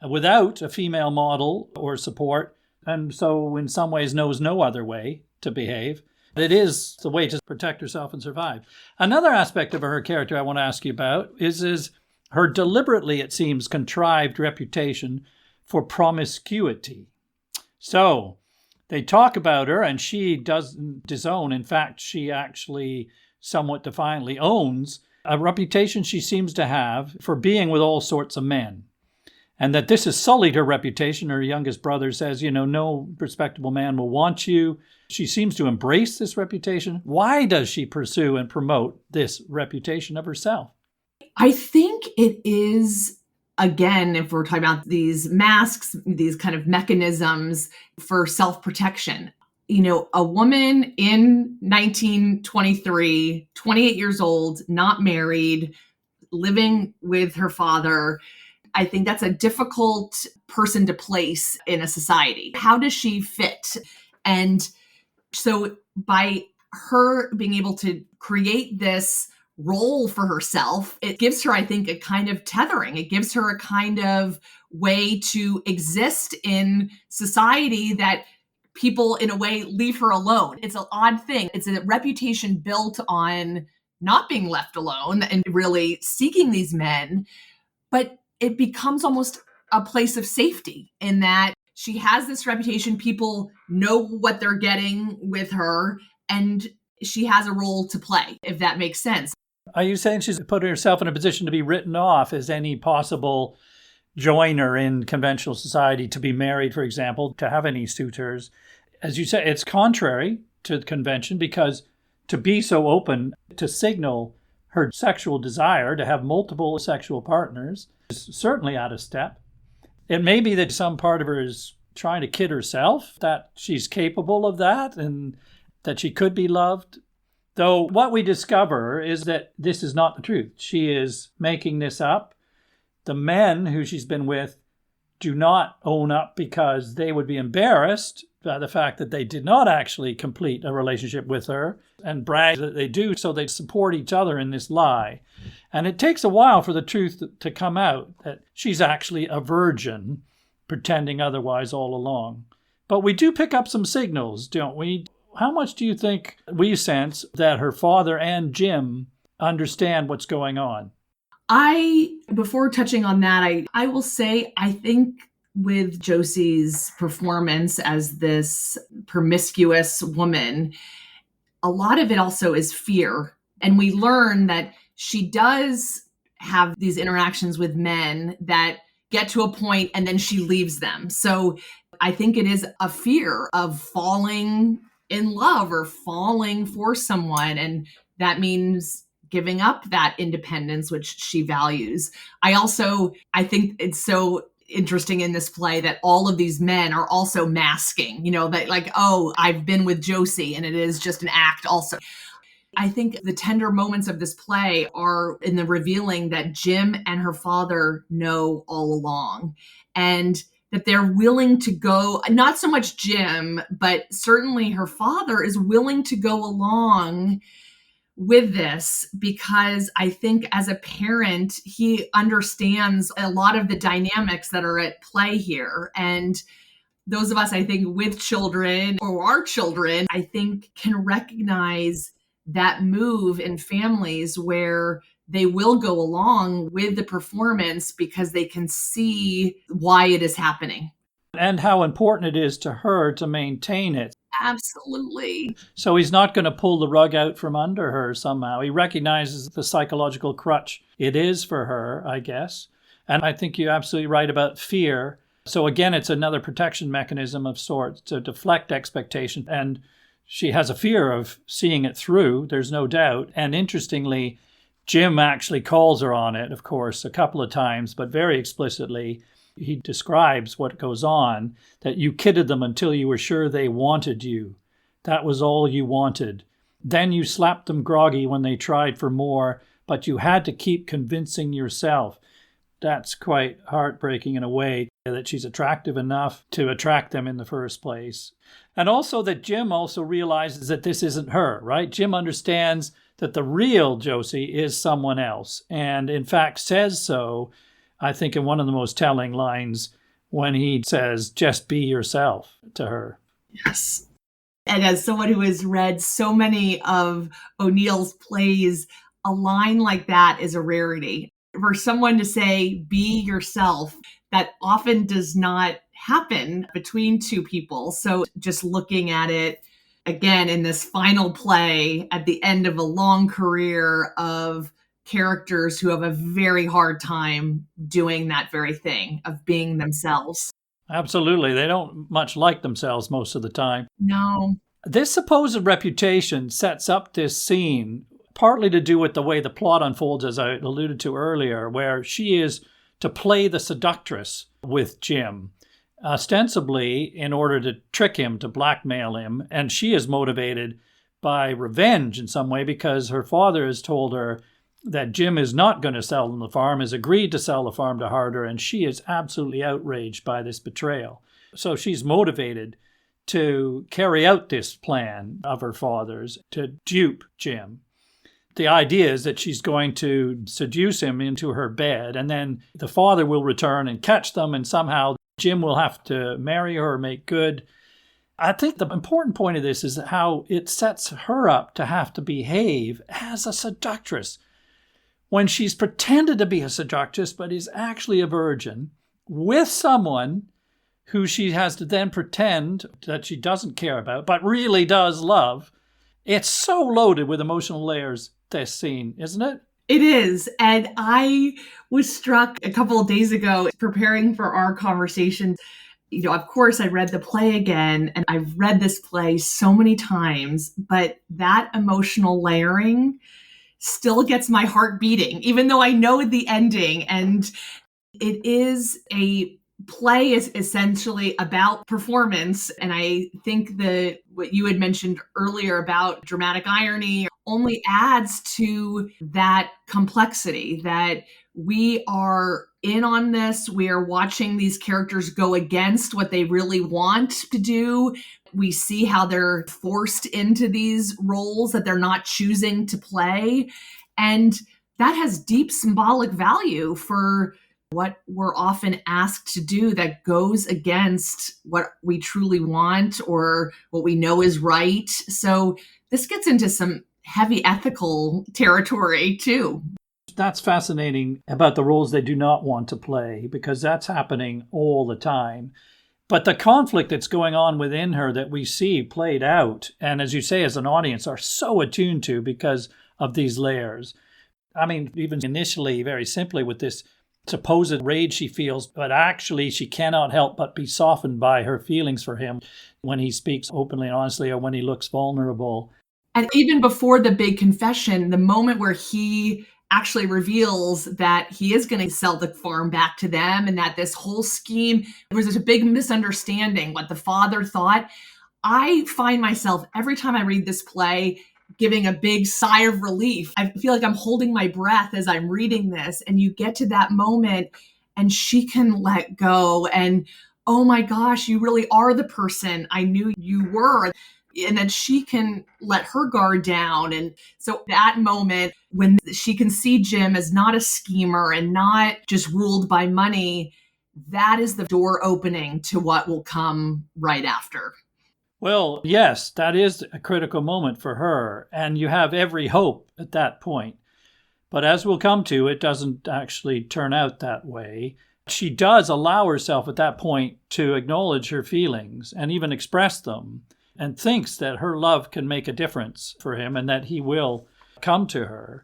without a female model or support. And so in some ways knows no other way to behave. It is the way to protect herself and survive. Another aspect of her character I want to ask you about is her deliberately, it seems, contrived reputation for promiscuity. So they talk about her, and she doesn't disown. In fact, she actually somewhat defiantly owns a reputation she seems to have for being with all sorts of men. And that this has sullied her reputation. Her youngest brother says, no respectable man will want you. She seems to embrace this reputation. Why does she pursue and promote this reputation of herself? I think it is, again, if we're talking about these masks, these kind of mechanisms for self-protection. A woman in 1923, 28 years old, not married, living with her father, I think that's a difficult person to place in a society. How does she fit? And so by her being able to create this role for herself, it gives her, I think, a kind of tethering. It gives her a kind of way to exist in society that people, in a way, leave her alone. It's an odd thing. It's a reputation built on not being left alone and really seeking these men. But it becomes almost a place of safety in that she has this reputation. People know what they're getting with her, and she has a role to play, if that makes sense. Are you saying she's put herself in a position to be written off as any possible joiner in conventional society, to be married, for example, to have any suitors? As you say, it's contrary to convention, because to be so open, to signal her sexual desire to have multiple sexual partners is certainly out of step. It may be that some part of her is trying to kid herself that she's capable of that and that she could be loved. Though what we discover is that this is not the truth. She is making this up. The men who she's been with do not own up because they would be embarrassed by the fact that they did not actually complete a relationship with her, and brag that they do, so they support each other in this lie. And it takes a while for the truth to come out, that she's actually a virgin, pretending otherwise all along. But we do pick up some signals, don't we? How much do you think we sense that her father and Jim understand what's going on? Before touching on that, I will say, I think with Josie's performance as this promiscuous woman, a lot of it also is fear. And we learn that she does have these interactions with men that get to a point and then she leaves them. So I think it is a fear of falling in love or falling for someone. And that means giving up that independence, which she values. I think it's so interesting in this play that all of these men are also masking, that like, oh, I've been with Josie, and it is just an act also. I think the tender moments of this play are in the revealing that Jim and her father know all along, and that they're willing to go, not so much Jim, but certainly her father is willing to go along with this, because I think as a parent, he understands a lot of the dynamics that are at play here. And those of us, I think, with children or our children, I think can recognize that move in families where they will go along with the performance because they can see why it is happening. And how important it is to her to maintain it. Absolutely. So he's not going to pull the rug out from under her somehow. He recognizes the psychological crutch it is for her, I guess. And I think you're absolutely right about fear. So again, it's another protection mechanism of sorts to deflect expectation. And she has a fear of seeing it through, there's no doubt. And interestingly, Jim actually calls her on it, of course, a couple of times, but very explicitly. He describes what goes on, that you kidded them until you were sure they wanted you. That was all you wanted. Then you slapped them groggy when they tried for more, but you had to keep convincing yourself. That's quite heartbreaking in a way, that she's attractive enough to attract them in the first place. And also that Jim also realizes that this isn't her, right? Jim understands that the real Josie is someone else, and in fact says so, I think, in one of the most telling lines when he says, just be yourself to her. Yes. And as someone who has read so many of O'Neill's plays, a line like that is a rarity. For someone to say, be yourself, that often does not happen between two people. So just looking at it again in this final play at the end of a long career of characters who have a very hard time doing that very thing of being themselves. Absolutely. They don't much like themselves most of the time. No. This supposed reputation sets up this scene, partly to do with the way the plot unfolds, as I alluded to earlier, where she is to play the seductress with Jim, ostensibly in order to trick him, to blackmail him. And she is motivated by revenge in some way because her father has told her that Jim is not going to sell them the farm, has agreed to sell the farm to Harder, and she is absolutely outraged by this betrayal. So she's motivated to carry out this plan of her father's to dupe Jim. The idea is that she's going to seduce him into her bed, and then the father will return and catch them, and somehow Jim will have to marry her or make good. I think the important point of this is how it sets her up to have to behave as a seductress. When she's pretended to be a seductress but is actually a virgin with someone who she has to then pretend that she doesn't care about but really does love, it's so loaded with emotional layers, this scene, isn't it? It is. And I was struck a couple of days ago preparing for our conversation. Of course, I read the play again, and I've read this play so many times, but that emotional layering still gets my heart beating, even though I know the ending. And it is a play is essentially about performance. And I think that what you had mentioned earlier about dramatic irony only adds to that complexity, that we are in on this. We are watching these characters go against what they really want to do. We see how they're forced into these roles that they're not choosing to play. And that has deep symbolic value for what we're often asked to do that goes against what we truly want or what we know is right. So this gets into some heavy ethical territory too. That's fascinating about the roles they do not want to play, because that's happening all the time. But the conflict that's going on within her that we see played out, and as you say, as an audience, are so attuned to because of these layers. I mean, even initially, very simply with this supposed rage she feels, but actually she cannot help but be softened by her feelings for him when he speaks openly and honestly or when he looks vulnerable. And even before the big confession, the moment where he actually reveals that he is going to sell the farm back to them and that this whole scheme, there was a big misunderstanding what the father thought. I find myself every time I read this play giving a big sigh of relief. I feel like I'm holding my breath as I'm reading this, and you get to that moment and she can let go and, oh my gosh, you really are the person I knew you were. And then she can let her guard down. And so that moment when she can see Jim as not a schemer and not just ruled by money, that is the door opening to what will come right after. Well, yes, that is a critical moment for her, and you have every hope at that point. But as we'll come to, it doesn't actually turn out that way. She does allow herself at that point to acknowledge her feelings and even express them, and thinks that her love can make a difference for him and that he will come to her.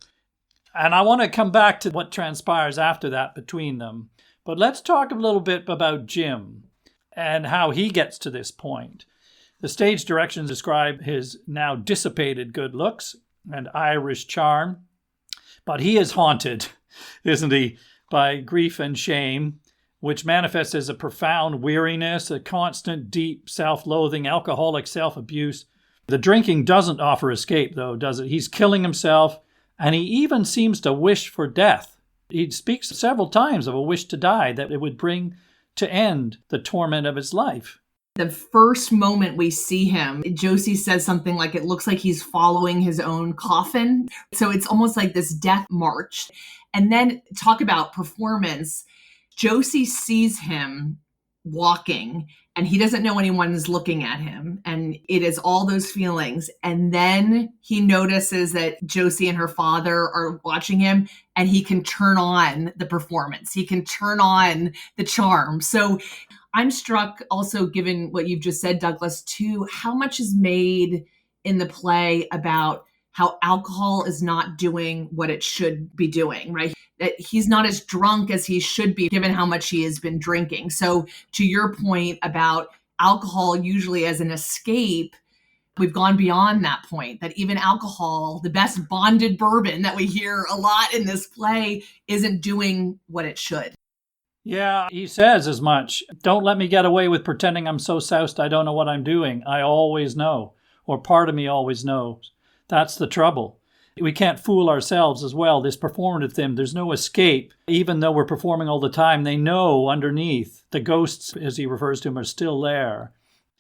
And I want to come back to what transpires after that between them. But let's talk a little bit about Jim and how he gets to this point. The stage directions describe his now dissipated good looks and Irish charm, but he is haunted, isn't he, by grief and shame, which manifests as a profound weariness, a constant, deep self-loathing, alcoholic self-abuse. The drinking doesn't offer escape, though, does it? He's killing himself, and he even seems to wish for death. He speaks several times of a wish to die, that it would bring to end the torment of his life. The first moment we see him, Josie says something like, it looks like he's following his own coffin. So it's almost like this death march. And then talk about performance. Josie sees him walking and he doesn't know anyone is looking at him. And it is all those feelings. And then he notices that Josie and her father are watching him and he can turn on the performance. He can turn on the charm. So I'm struck also, given what you've just said, Douglas, too, how much is made in the play about how alcohol is not doing what it should be doing, right? That he's not as drunk as he should be, given how much he has been drinking. So to your point about alcohol usually as an escape, we've gone beyond that point, that even alcohol, the best bonded bourbon that we hear a lot in this play, isn't doing what it should. Yeah, he says as much. Don't let me get away with pretending I'm so soused I don't know what I'm doing. I always know, or part of me always knows. That's the trouble. We can't fool ourselves as well. This performative thing, there's no escape. Even though we're performing all the time, they know underneath the ghosts, as he refers to them, are still there.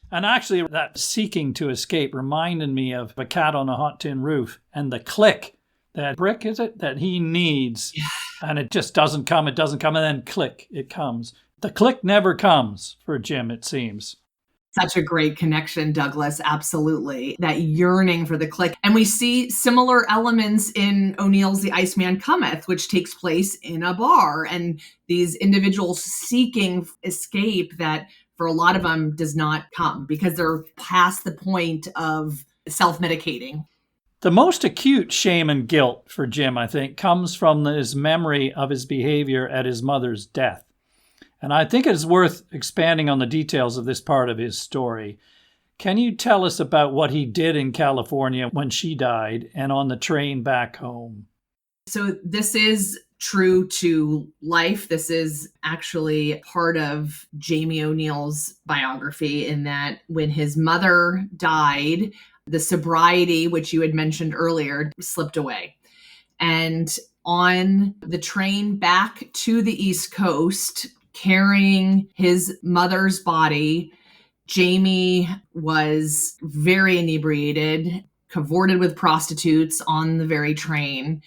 And actually, that seeking to escape reminded me of a cat on a hot tin roof and the click, that brick, is it, that he needs. Yeah. And it just doesn't come, and then click, it comes. The click never comes for Jim, it seems. Such a great connection, Douglas. Absolutely. That yearning for the click. And we see similar elements in O'Neill's The Iceman Cometh, which takes place in a bar. And these individuals seeking escape that for a lot of them does not come because they're past the point of self-medicating. The most acute shame and guilt for Jim, I think, comes from his memory of his behavior at his mother's death. And I think it is worth expanding on the details of this part of his story. Can you tell us about what he did in California when she died and on the train back home? So this is true to life. This is actually part of Jamie O'Neill's biography in that when his mother died, the sobriety, which you had mentioned earlier, slipped away. And on the train back to the East Coast, carrying his mother's body, Jamie was very inebriated, cavorted with prostitutes on the very train,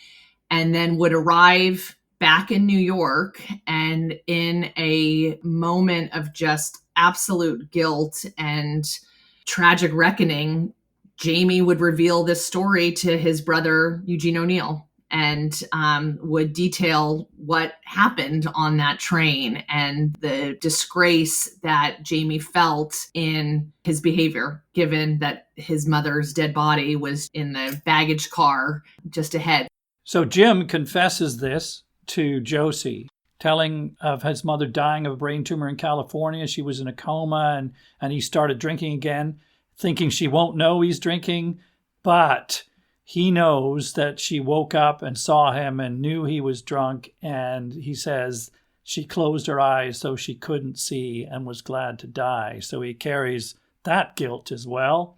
and then would arrive back in New York. And in a moment of just absolute guilt and tragic reckoning, Jamie would reveal this story to his brother, Eugene O'Neill, and would detail what happened on that train and the disgrace that Jamie felt in his behavior, given that his mother's dead body was in the baggage car just ahead. So Jim confesses this to Josie. telling of his mother dying of a brain tumor in California. She was in a coma, and he started drinking again, thinking she won't know he's drinking. But he knows that she woke up and saw him and knew he was drunk. And he says she closed her eyes so she couldn't see and was glad to die. So he carries that guilt as well.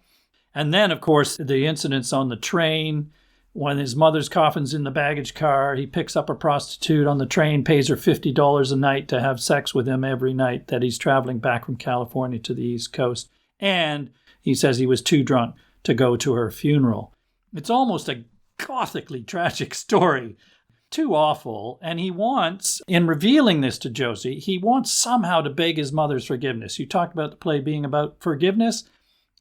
And then, of course, the incidents on the train, when his mother's coffin's in the baggage car, he picks up a prostitute on the train, pays her $50 a night to have sex with him every night that he's traveling back from California to the East Coast. And he says he was too drunk to go to her funeral. It's almost a gothically tragic story. Too awful. And he wants, in revealing this to Josie, he wants somehow to beg his mother's forgiveness. You talked about the play being about forgiveness,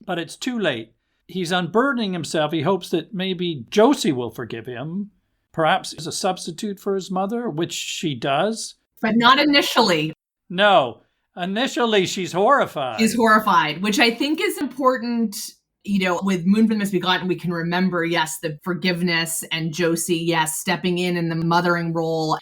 but it's too late. He's unburdening himself. He hopes that maybe Josie will forgive him, perhaps as a substitute for his mother, which she does. But not initially. No. Initially, she's horrified. She's horrified, which I think is important. You know, with Moonlit Misbegotten, we can remember, yes, the forgiveness and Josie, yes, stepping in the mothering role.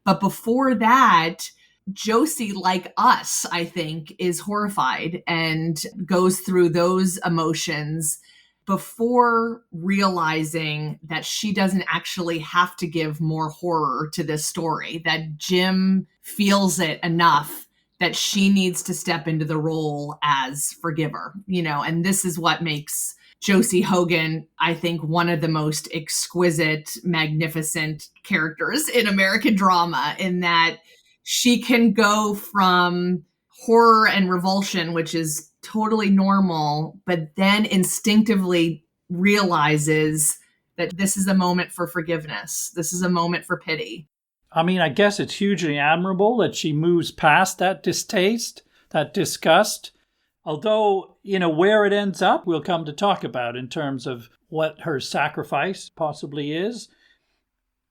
But before that, Josie, like us, I think, is horrified and goes through those emotions before realizing that she doesn't actually have to give more horror to this story, that Jim feels it enough that she needs to step into the role as forgiver, you know, and this is what makes Josie Hogan, I think, one of the most exquisite, magnificent characters in American drama, in that she can go from horror and revulsion, which is totally normal, but then instinctively realizes that this is a moment for forgiveness. This is a moment for pity. I mean, I guess it's hugely admirable that she moves past that distaste, that disgust. Although, you know, where it ends up, we'll come to talk about in terms of what her sacrifice possibly is.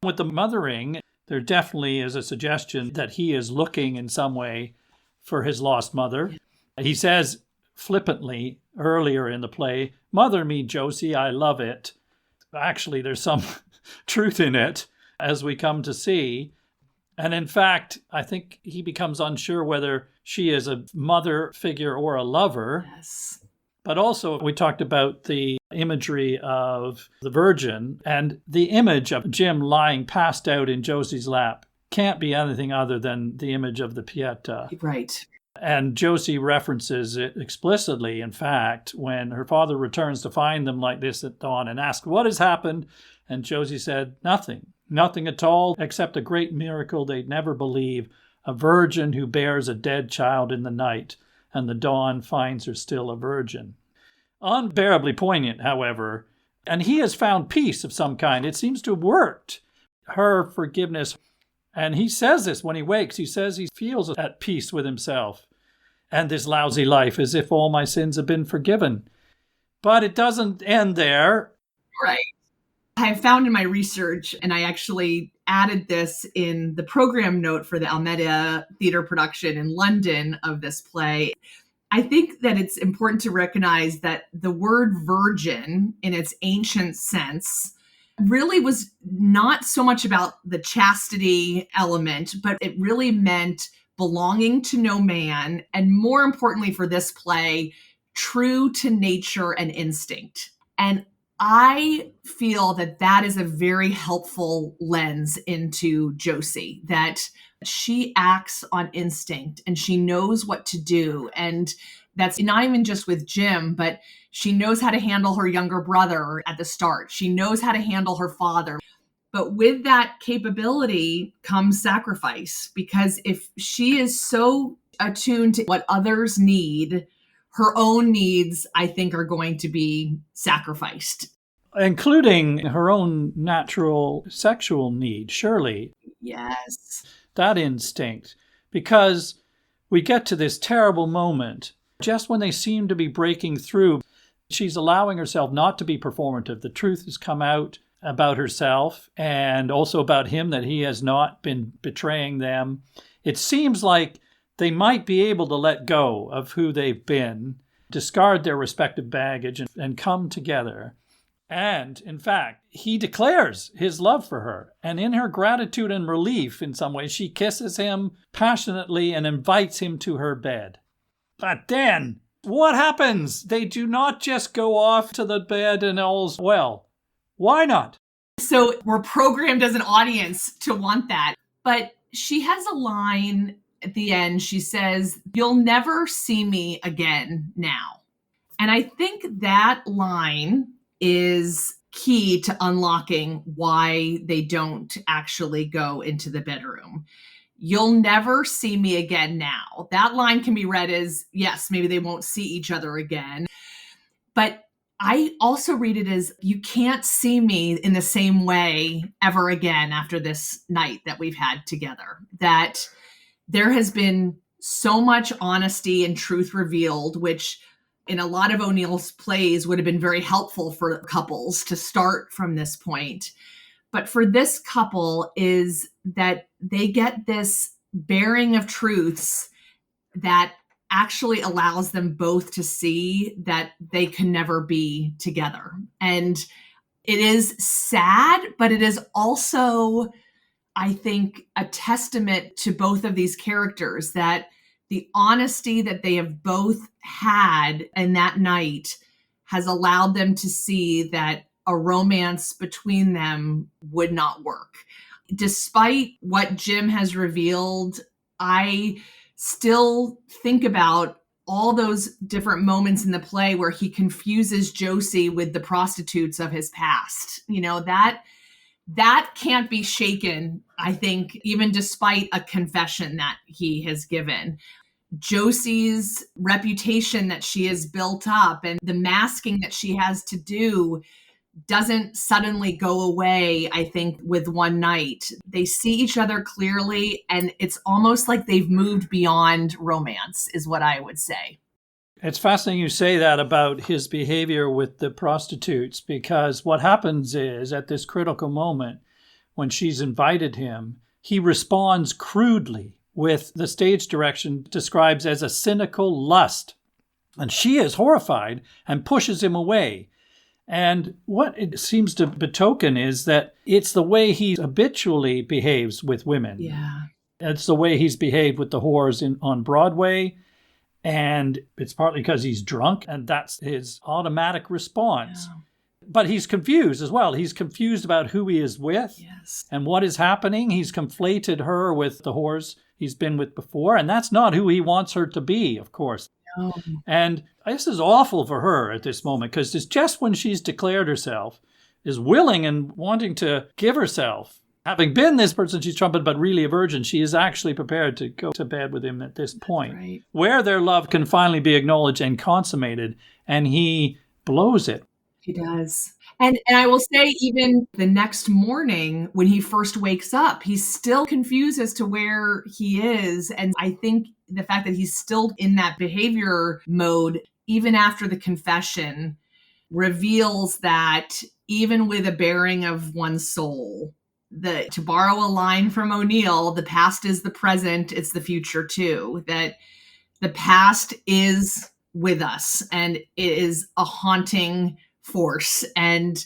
With the mothering, there definitely is a suggestion that he is looking in some way for his lost mother. He says flippantly earlier in the play, "Mother me, Josie, I love it." Actually, there's some truth in it, as we come to see. And in fact, I think he becomes unsure whether she is a mother figure or a lover. Yes. But also, we talked about the imagery of the Virgin, and the image of Jim lying passed out in Josie's lap can't be anything other than the image of the Pieta. Right. And Josie references it explicitly, in fact, when her father returns to find them like this at dawn and asks, "What has happened?" And Josie said, "Nothing at all, except a great miracle they'd never believe, a virgin who bears a dead child in the night, and the dawn finds her still a virgin." Unbearably poignant, however, and he has found peace of some kind. It seems to have worked. Her forgiveness, and he says this when he wakes, he says he feels at peace with himself and this lousy life, as if all my sins have been forgiven. But it doesn't end there. Right. I found in my research, and I actually added this in the program note for the Almeida theater production in London of this play. I think that it's important to recognize that the word virgin in its ancient sense really was not so much about the chastity element, but it really meant belonging to no man, and more importantly for this play, true to nature and instinct. And I feel that that is a very helpful lens into Josie, that she acts on instinct and she knows what to do. And that's not even just with Jim, but she knows how to handle her younger brother at the start. She knows how to handle her father. But with that capability comes sacrifice, because if she is so attuned to what others need, her own needs, I think, are going to be sacrificed. Including her own natural sexual need, surely. Yes. That instinct. Because we get to this terrible moment, just when they seem to be breaking through, she's allowing herself not to be performative. The truth has come out about herself and also about him, that he has not been betraying them. It seems like they might be able to let go of who they've been, discard their respective baggage, and come together. And, in fact, he declares his love for her. And in her gratitude and relief, in some ways, she kisses him passionately and invites him to her bed. But then, what happens? They do not just go off to the bed and all's well. Why not? So we're programmed as an audience to want that. But she has a line at the end. She says, "You'll never see me again now." And I think that line is key to unlocking why they don't actually go into the bedroom. "You'll never see me again now." That line can be read as, yes, maybe they won't see each other again. But I also read it as, you can't see me in the same way ever again after this night that we've had together. That there has been so much honesty and truth revealed, which in a lot of O'Neill's plays would have been very helpful for couples to start from this point. But for this couple is that they get this bearing of truths that actually allows them both to see that they can never be together. And it is sad, but it is also, I think, a testament to both of these characters, that the honesty that they have both had in that night has allowed them to see that a romance between them would not work. Despite what Jim has revealed, I still think about all those different moments in the play where he confuses Josie with the prostitutes of his past. You know, that can't be shaken, I think, even despite a confession that he has given. Josie's reputation that she has built up and the masking that she has to do doesn't suddenly go away, I think, with one night. They see each other clearly, and it's almost like they've moved beyond romance, is what I would say. It's fascinating you say that about his behavior with the prostitutes, because what happens is, at this critical moment, when she's invited him, he responds crudely with the stage direction describes as a cynical lust. And she is horrified and pushes him away. And what it seems to betoken is that it's the way he habitually behaves with women. Yeah. It's the way he's behaved with the whores on Broadway. And it's partly because he's drunk, and that's his automatic response. Yeah. But he's confused as well. He's confused about who he is with. Yes. And what is happening. He's conflated her with the whores he's been with before, and that's not who he wants her to be, of course. No. And this is awful for her at this moment, because it's just when she's declared herself, is willing and wanting to give herself. Having been this person she's trumpeted, but really a virgin, she is actually prepared to go to bed with him at this point, right, where their love can finally be acknowledged and consummated, and he blows it. He does. And I will say, even the next morning when he first wakes up, he's still confused as to where he is. And I think the fact that he's still in that behavior mode, even after the confession, reveals that even with a bearing of one's soul, to borrow a line from O'Neill, the past is the present, it's the future too. That the past is with us and it is a haunting force. And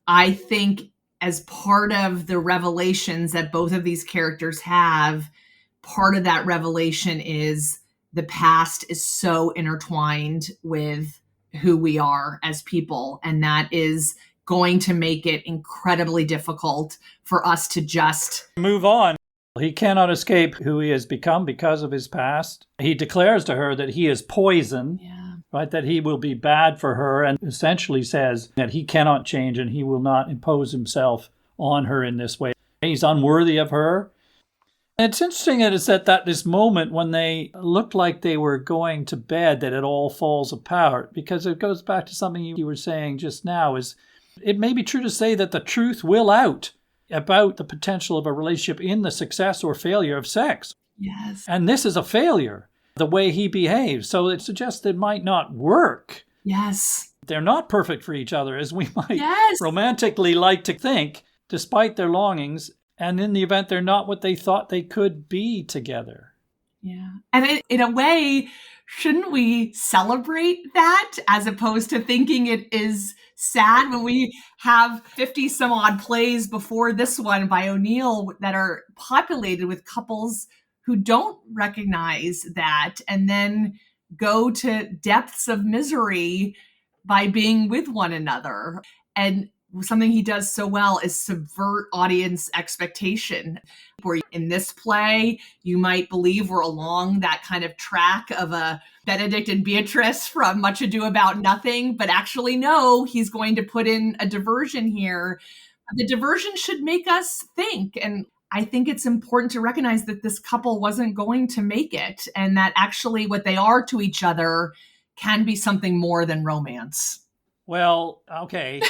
I think as part of the revelations that both of these characters have, part of that revelation is the past is so intertwined with who we are as people. And that is going to make it incredibly difficult for us to just move on. He cannot escape who he has become because of his past. He declares to her that he is poison. Yeah. Right, that he will be bad for her, and essentially says that he cannot change and he will not impose himself on her in this way. He's unworthy of her. And it's interesting that it's at this moment when they looked like they were going to bed that it all falls apart, because it goes back to something you were saying just now, is it may be true to say that the truth will out about the potential of a relationship in the success or failure of sex. Yes. And this is a failure. The way he behaves. So it suggests it might not work. Yes. They're not perfect for each other, as we might romantically like to think, despite their longings. And in the event, they're not what they thought they could be together. Yeah. And in a way, shouldn't we celebrate that as opposed to thinking it is sad when we have 50 some odd plays before this one by O'Neill that are populated with couples who don't recognize that and then go to depths of misery by being with one another. And something he does so well is subvert audience expectation. Where in this play, you might believe we're along that kind of track of a Benedict and Beatrice from Much Ado About Nothing, but actually, no, he's going to put in a diversion here. The diversion should make us think. And I think it's important to recognize that this couple wasn't going to make it, and that actually what they are to each other can be something more than romance. Well, okay.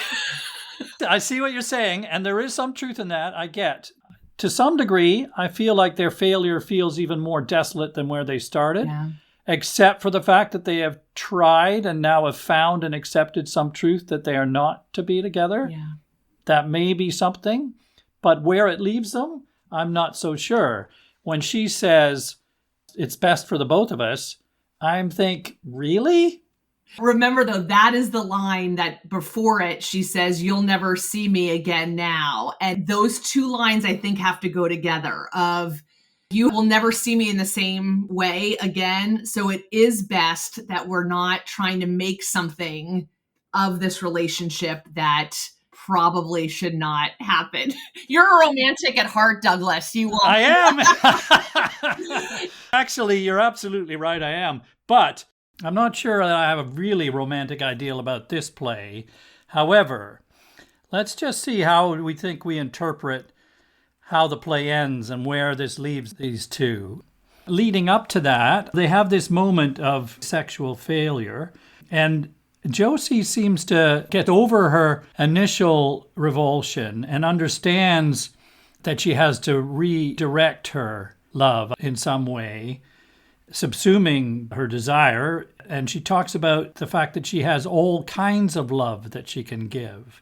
I see what you're saying, and there is some truth in that, I get. To some degree, I feel like their failure feels even more desolate than where they started, except for the fact that they have tried and now have found and accepted some truth that they are not to be together. Yeah. That may be something, but where it leaves them, I'm not so sure. When she says, it's best for the both of us, I'm think, really? Remember, though, that is the line that before it, she says, you'll never see me again now. And those two lines, I think, have to go together of, you will never see me in the same way again. So it is best that we're not trying to make something of this relationship that probably should not happen. You're a romantic at heart, Douglas. You won't. I am. Actually, you're absolutely right. I am. But I'm not sure that I have a really romantic ideal about this play. However, let's just see how we think we interpret how the play ends and where this leaves these two. Leading up to that, they have this moment of sexual failure, and Josie seems to get over her initial revulsion and understands that she has to redirect her love in some way, subsuming her desire. And she talks about the fact that she has all kinds of love that she can give.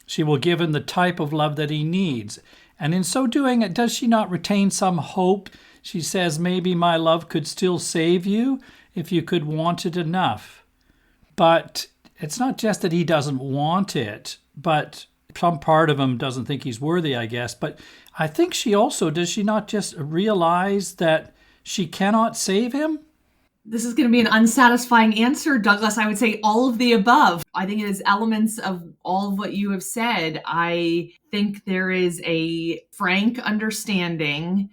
She will give him the type of love that he needs. And in so doing, does she not retain some hope? She says, maybe my love could still save you if you could want it enough. But it's not just that he doesn't want it, but some part of him doesn't think he's worthy, I guess. But I think she also, does she not just realize that she cannot save him? This is going to be an unsatisfying answer, Douglas. I would say all of the above. I think it is elements of all of what you have said. I think there is a frank understanding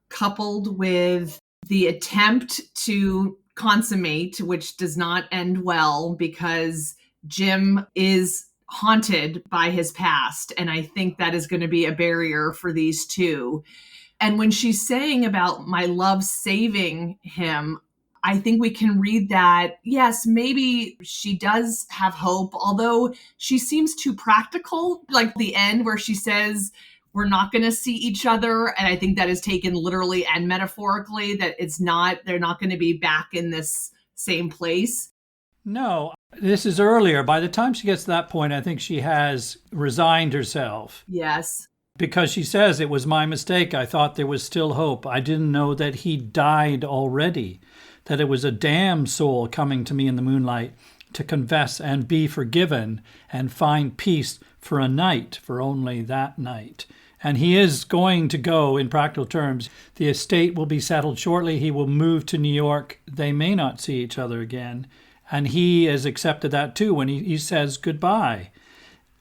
coupled with the attempt to consummate, which does not end well because Jim is haunted by his past. And I think that is going to be a barrier for these two. And when she's saying about my love saving him, I think we can read that, yes, maybe she does have hope, although she seems too practical, like the end where she says, we're not going to see each other. And I think that is taken literally and metaphorically, that they're not going to be back in this same place. No, this is earlier. By the time she gets to that point, I think she has resigned herself. Yes. Because she says, it was my mistake. I thought there was still hope. I didn't know that he died already, that it was a damned soul coming to me in the moonlight to confess and be forgiven and find peace for a night, for only that night. And he is going to go, in practical terms. The estate will be settled shortly. He will move to New York. They may not see each other again. And he has accepted that too when he says goodbye.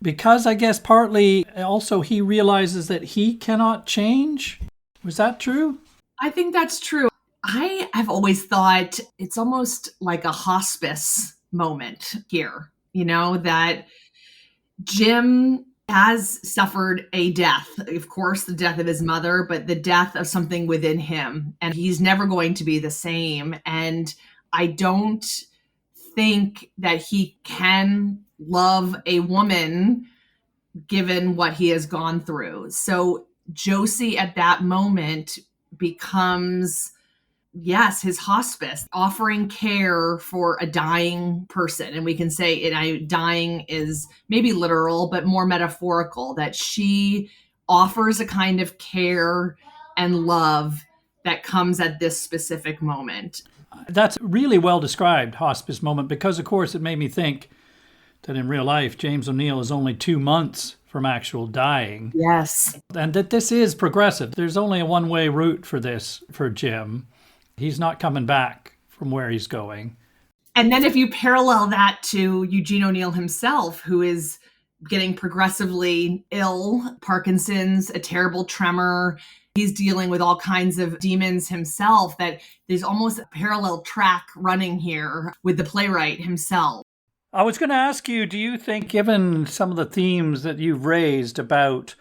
Because I guess partly also he realizes that he cannot change. Was that true? I think that's true. I have always thought it's almost like a hospice moment here, that Jim has suffered a death, of course, the death of his mother, but the death of something within him. And he's never going to be the same. And I don't think that he can love a woman given what he has gone through. So Josie at that moment becomes, yes, his hospice, offering care for a dying person. And we can say dying is maybe literal, but more metaphorical, that she offers a kind of care and love that comes at this specific moment. That's really well described, hospice moment, because, of course, it made me think that in real life, James O'Neill is only 2 months from actual dying. Yes. And that this is progressive. There's only a one-way route for this for Jim. He's not coming back from where he's going. And then if you parallel that to Eugene O'Neill himself, who is getting progressively ill, Parkinson's, a terrible tremor, he's dealing with all kinds of demons himself, that there's almost a parallel track running here with the playwright himself. I was going to ask you, do you think, given some of the themes that you've raised about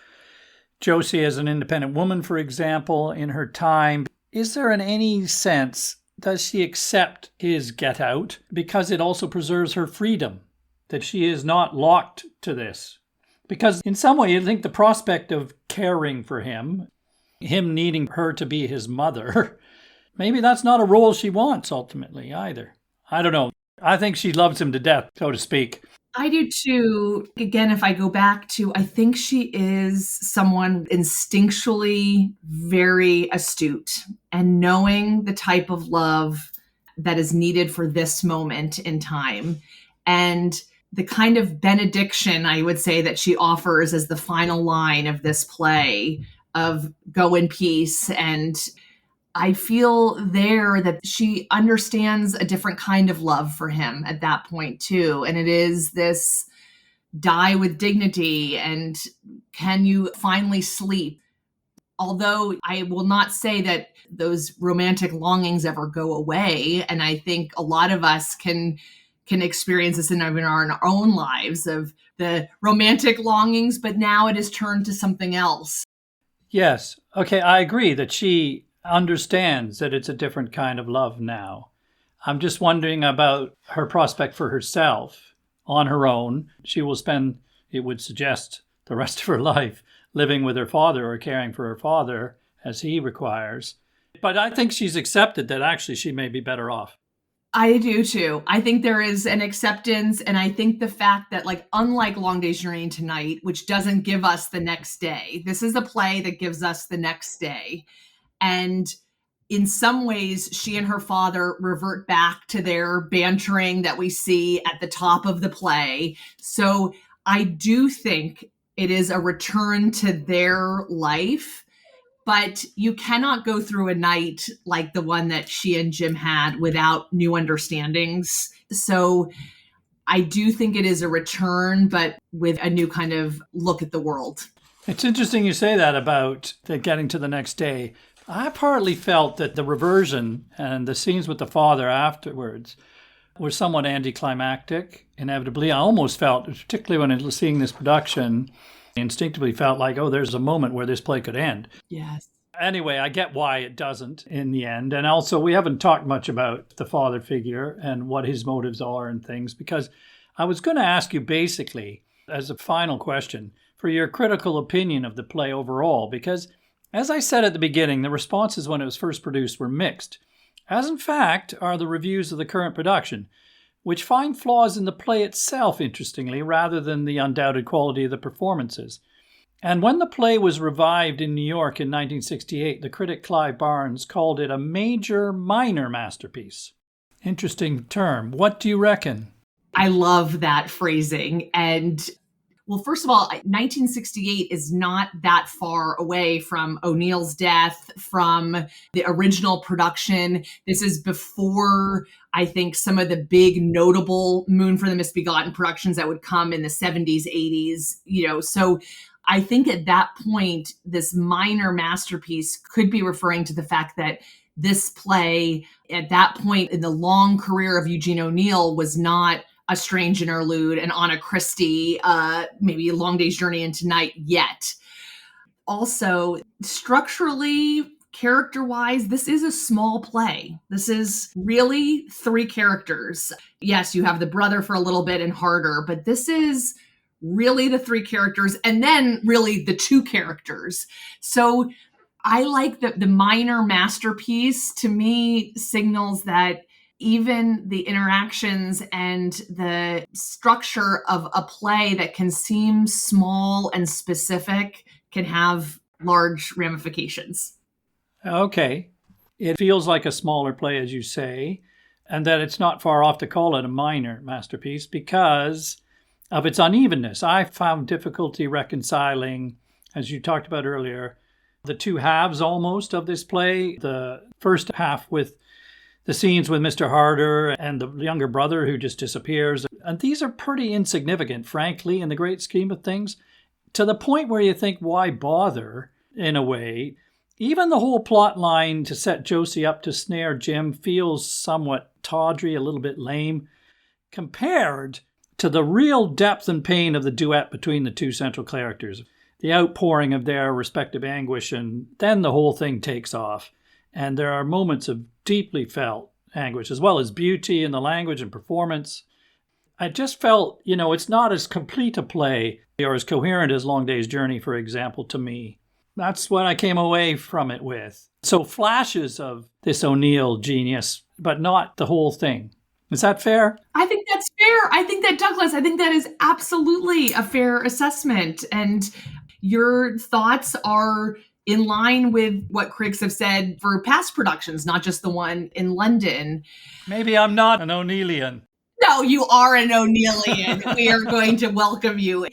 Josie as an independent woman, for example, in her time, is there in any sense, does she accept his get out because it also preserves her freedom, that she is not locked to this? Because in some way, you think the prospect of caring for him needing her to be his mother, maybe that's not a role she wants ultimately either. I don't know. I think she loves him to death, so to speak. I do too. Again, if I go back to, I think she is someone instinctually very astute and knowing the type of love that is needed for this moment in time. And the kind of benediction, I would say, that she offers as the final line of this play of go in peace. And I feel there that she understands a different kind of love for him at that point too. And it is this die with dignity and can you finally sleep? Although I will not say that those romantic longings ever go away. And I think a lot of us can experience this in our own lives of the romantic longings, but now it has turned to something else. Yes. Okay, I agree that she understands that it's a different kind of love now. I'm just wondering about her prospect for herself on her own. She will spend, it would suggest, the rest of her life living with her father or caring for her father as he requires. But I think she's accepted that actually she may be better off. I do too. I think there is an acceptance. And I think the fact that, like, unlike Long Day's Journey into Night, which doesn't give us the next day, this is a play that gives us the next day. And in some ways, she and her father revert back to their bantering that we see at the top of the play. So I do think it is a return to their life, but you cannot go through a night like the one that she and Jim had without new understandings. So I do think it is a return, but with a new kind of look at the world. It's interesting you say that about getting to the next day. I partly felt that the reversion and the scenes with the father afterwards were somewhat anticlimactic, inevitably. I almost felt, particularly when I was seeing this production, instinctively felt like, oh, there's a moment where this play could end. Yes. Anyway, I get why it doesn't in the end. And also, we haven't talked much about the father figure and what his motives are and things, because I was going to ask you basically, as a final question, for your critical opinion of the play overall, because as I said at the beginning, the responses when it was first produced were mixed, as in fact are the reviews of the current production, which find flaws in the play itself, interestingly, rather than the undoubted quality of the performances. And when the play was revived in New York in 1968, the critic Clive Barnes called it a major minor masterpiece. Interesting term. What do you reckon? I love that phrasing. And well, first of all, 1968 is not that far away from O'Neill's death, from the original production. This is before, I think, some of the big notable Moon for the Misbegotten productions that would come in the 70s, 80s, so I think at that point, this minor masterpiece could be referring to the fact that this play at that point in the long career of Eugene O'Neill was not A Strange Interlude, and Anna Christie, maybe A Long Day's Journey into Night yet. Also, structurally, character-wise, this is a small play. This is really 3 characters. Yes, you have the brother for a little bit and Harder, but this is really the 3 characters and then really the 2 characters. So I like the minor masterpiece. To me, signals that even the interactions and the structure of a play that can seem small and specific can have large ramifications. Okay. it feels like a smaller play, as you say, and that it's not far off to call it a minor masterpiece because of its unevenness. I found difficulty reconciling, as you talked about earlier, the two halves almost of this play. The first half with the scenes with Mr. Harder and the younger brother who just disappears. And these are pretty insignificant, frankly, in the great scheme of things, to the point where you think, why bother, in a way? Even the whole plot line to set Josie up to snare Jim feels somewhat tawdry, a little bit lame, compared to the real depth and pain of the duet between the two central characters, the outpouring of their respective anguish, and then the whole thing takes off. And there are moments of deeply felt anguish, as well as beauty in the language and performance. I just felt, it's not as complete a play or as coherent as Long Day's Journey, for example, to me. That's what I came away from it with. So flashes of this O'Neill genius, but not the whole thing. Is that fair? I think that's fair. I think that is absolutely a fair assessment. And your thoughts are in line with what critics have said for past productions, not just the one in London. Maybe I'm not an O'Neillian. No, you are an O'Neillian. We are going to welcome you.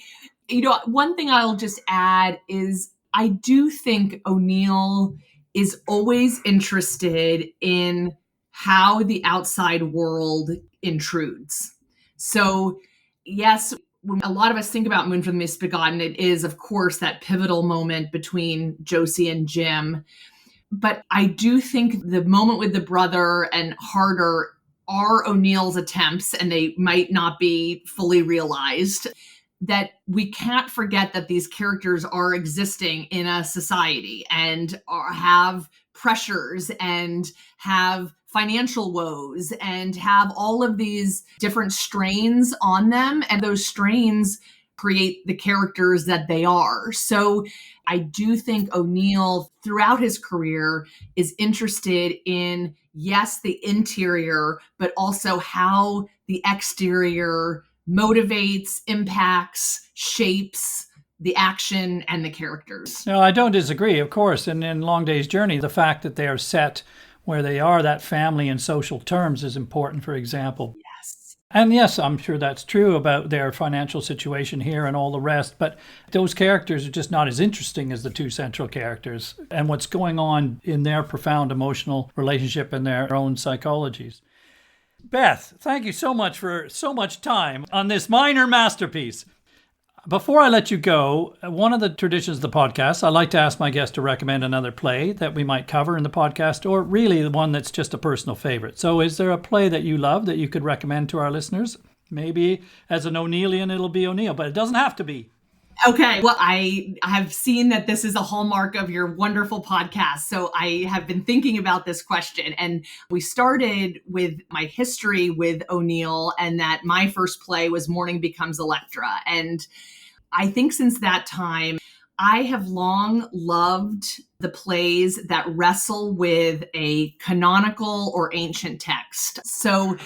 One thing I'll just add is I do think O'Neill is always interested in how the outside world intrudes. So, yes, when a lot of us think about Moon for the Misbegotten, it is, of course, that pivotal moment between Josie and Jim. But I do think the moment with the brother and Harder are O'Neill's attempts, and they might not be fully realized, that we can't forget that these characters are existing in a society and have pressures and have financial woes and have all of these different strains on them. And those strains create the characters that they are. So I do think O'Neill, throughout his career, is interested in, yes, the interior, but also how the exterior motivates, impacts, shapes the action and the characters. No, I don't disagree, of course. And in Long Day's Journey, the fact that they are set where they are, that family and social terms, is important, for example. Yes. And yes, I'm sure that's true about their financial situation here and all the rest, but those characters are just not as interesting as the two central characters and what's going on in their profound emotional relationship and their own psychologies. Beth, thank you so much for so much time on this minor masterpiece. Before I let you go, one of the traditions of the podcast, I like to ask my guests to recommend another play that we might cover in the podcast, or really the one that's just a personal favorite. So is there a play that you love that you could recommend to our listeners? Maybe as an O'Neillian, it'll be O'Neill, but it doesn't have to be. Okay. Well, I have seen that this is a hallmark of your wonderful podcast. So I have been thinking about this question. And we started with my history with O'Neill, and that my first play was Morning Becomes Electra. And I think since that time, I have long loved the plays that wrestle with a canonical or ancient text. So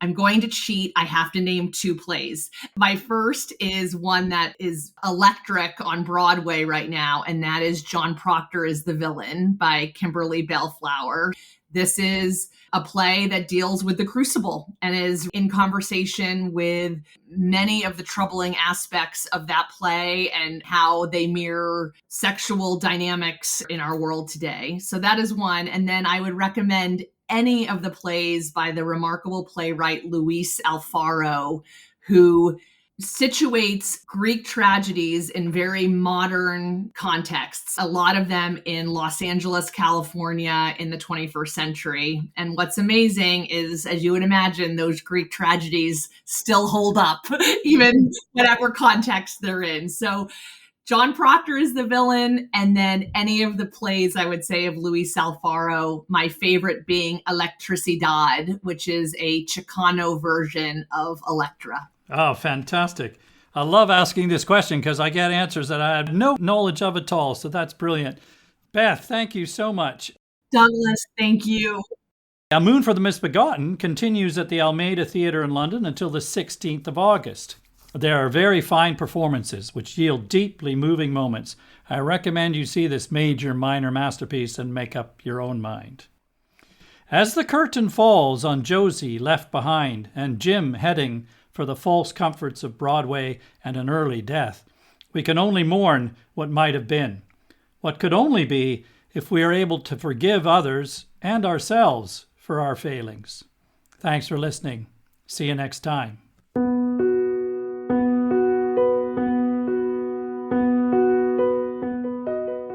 I'm going to cheat. I have to name two plays. My first is one that is electric on Broadway right now, and that is John Proctor is the Villain by Kimberly Bellflower. This is a play that deals with the crucible and is in conversation with many of the troubling aspects of that play and how they mirror sexual dynamics in our world today. So that is one. And then I would recommend any of the plays by the remarkable playwright Luis Alfaro, who situates Greek tragedies in very modern contexts, a lot of them in Los Angeles, California in the 21st century. And what's amazing is, as you would imagine, those Greek tragedies still hold up, even whatever context they're in. So John Proctor is the Villain, and then any of the plays, I would say, of Luis Alfaro, my favorite being Electricidad, which is a Chicano version of Electra. Oh, fantastic. I love asking this question because I get answers that I have no knowledge of at all, so that's brilliant. Beth, thank you so much. Douglas, thank you. A Moon for the Misbegotten continues at the Almeida Theatre in London until the 16th of August. There are very fine performances which yield deeply moving moments. I recommend you see this major minor masterpiece and make up your own mind. As the curtain falls on Josie left behind and Jim heading for the false comforts of Broadway and an early death, we can only mourn what might have been, what could only be if we are able to forgive others and ourselves for our failings. Thanks for listening. See you next time.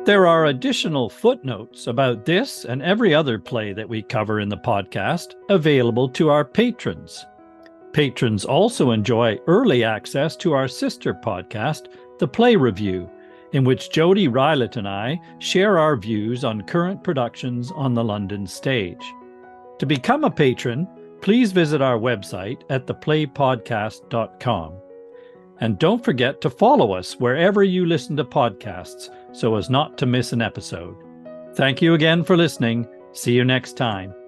There are additional footnotes about this and every other play that we cover in the podcast available to our patrons. Patrons also enjoy early access to our sister podcast, The Play Review, in which Jody Rylett and I share our views on current productions on the London stage. To become a patron, please visit our website at theplaypodcast.com. And don't forget to follow us wherever you listen to podcasts so as not to miss an episode. Thank you again for listening. See you next time.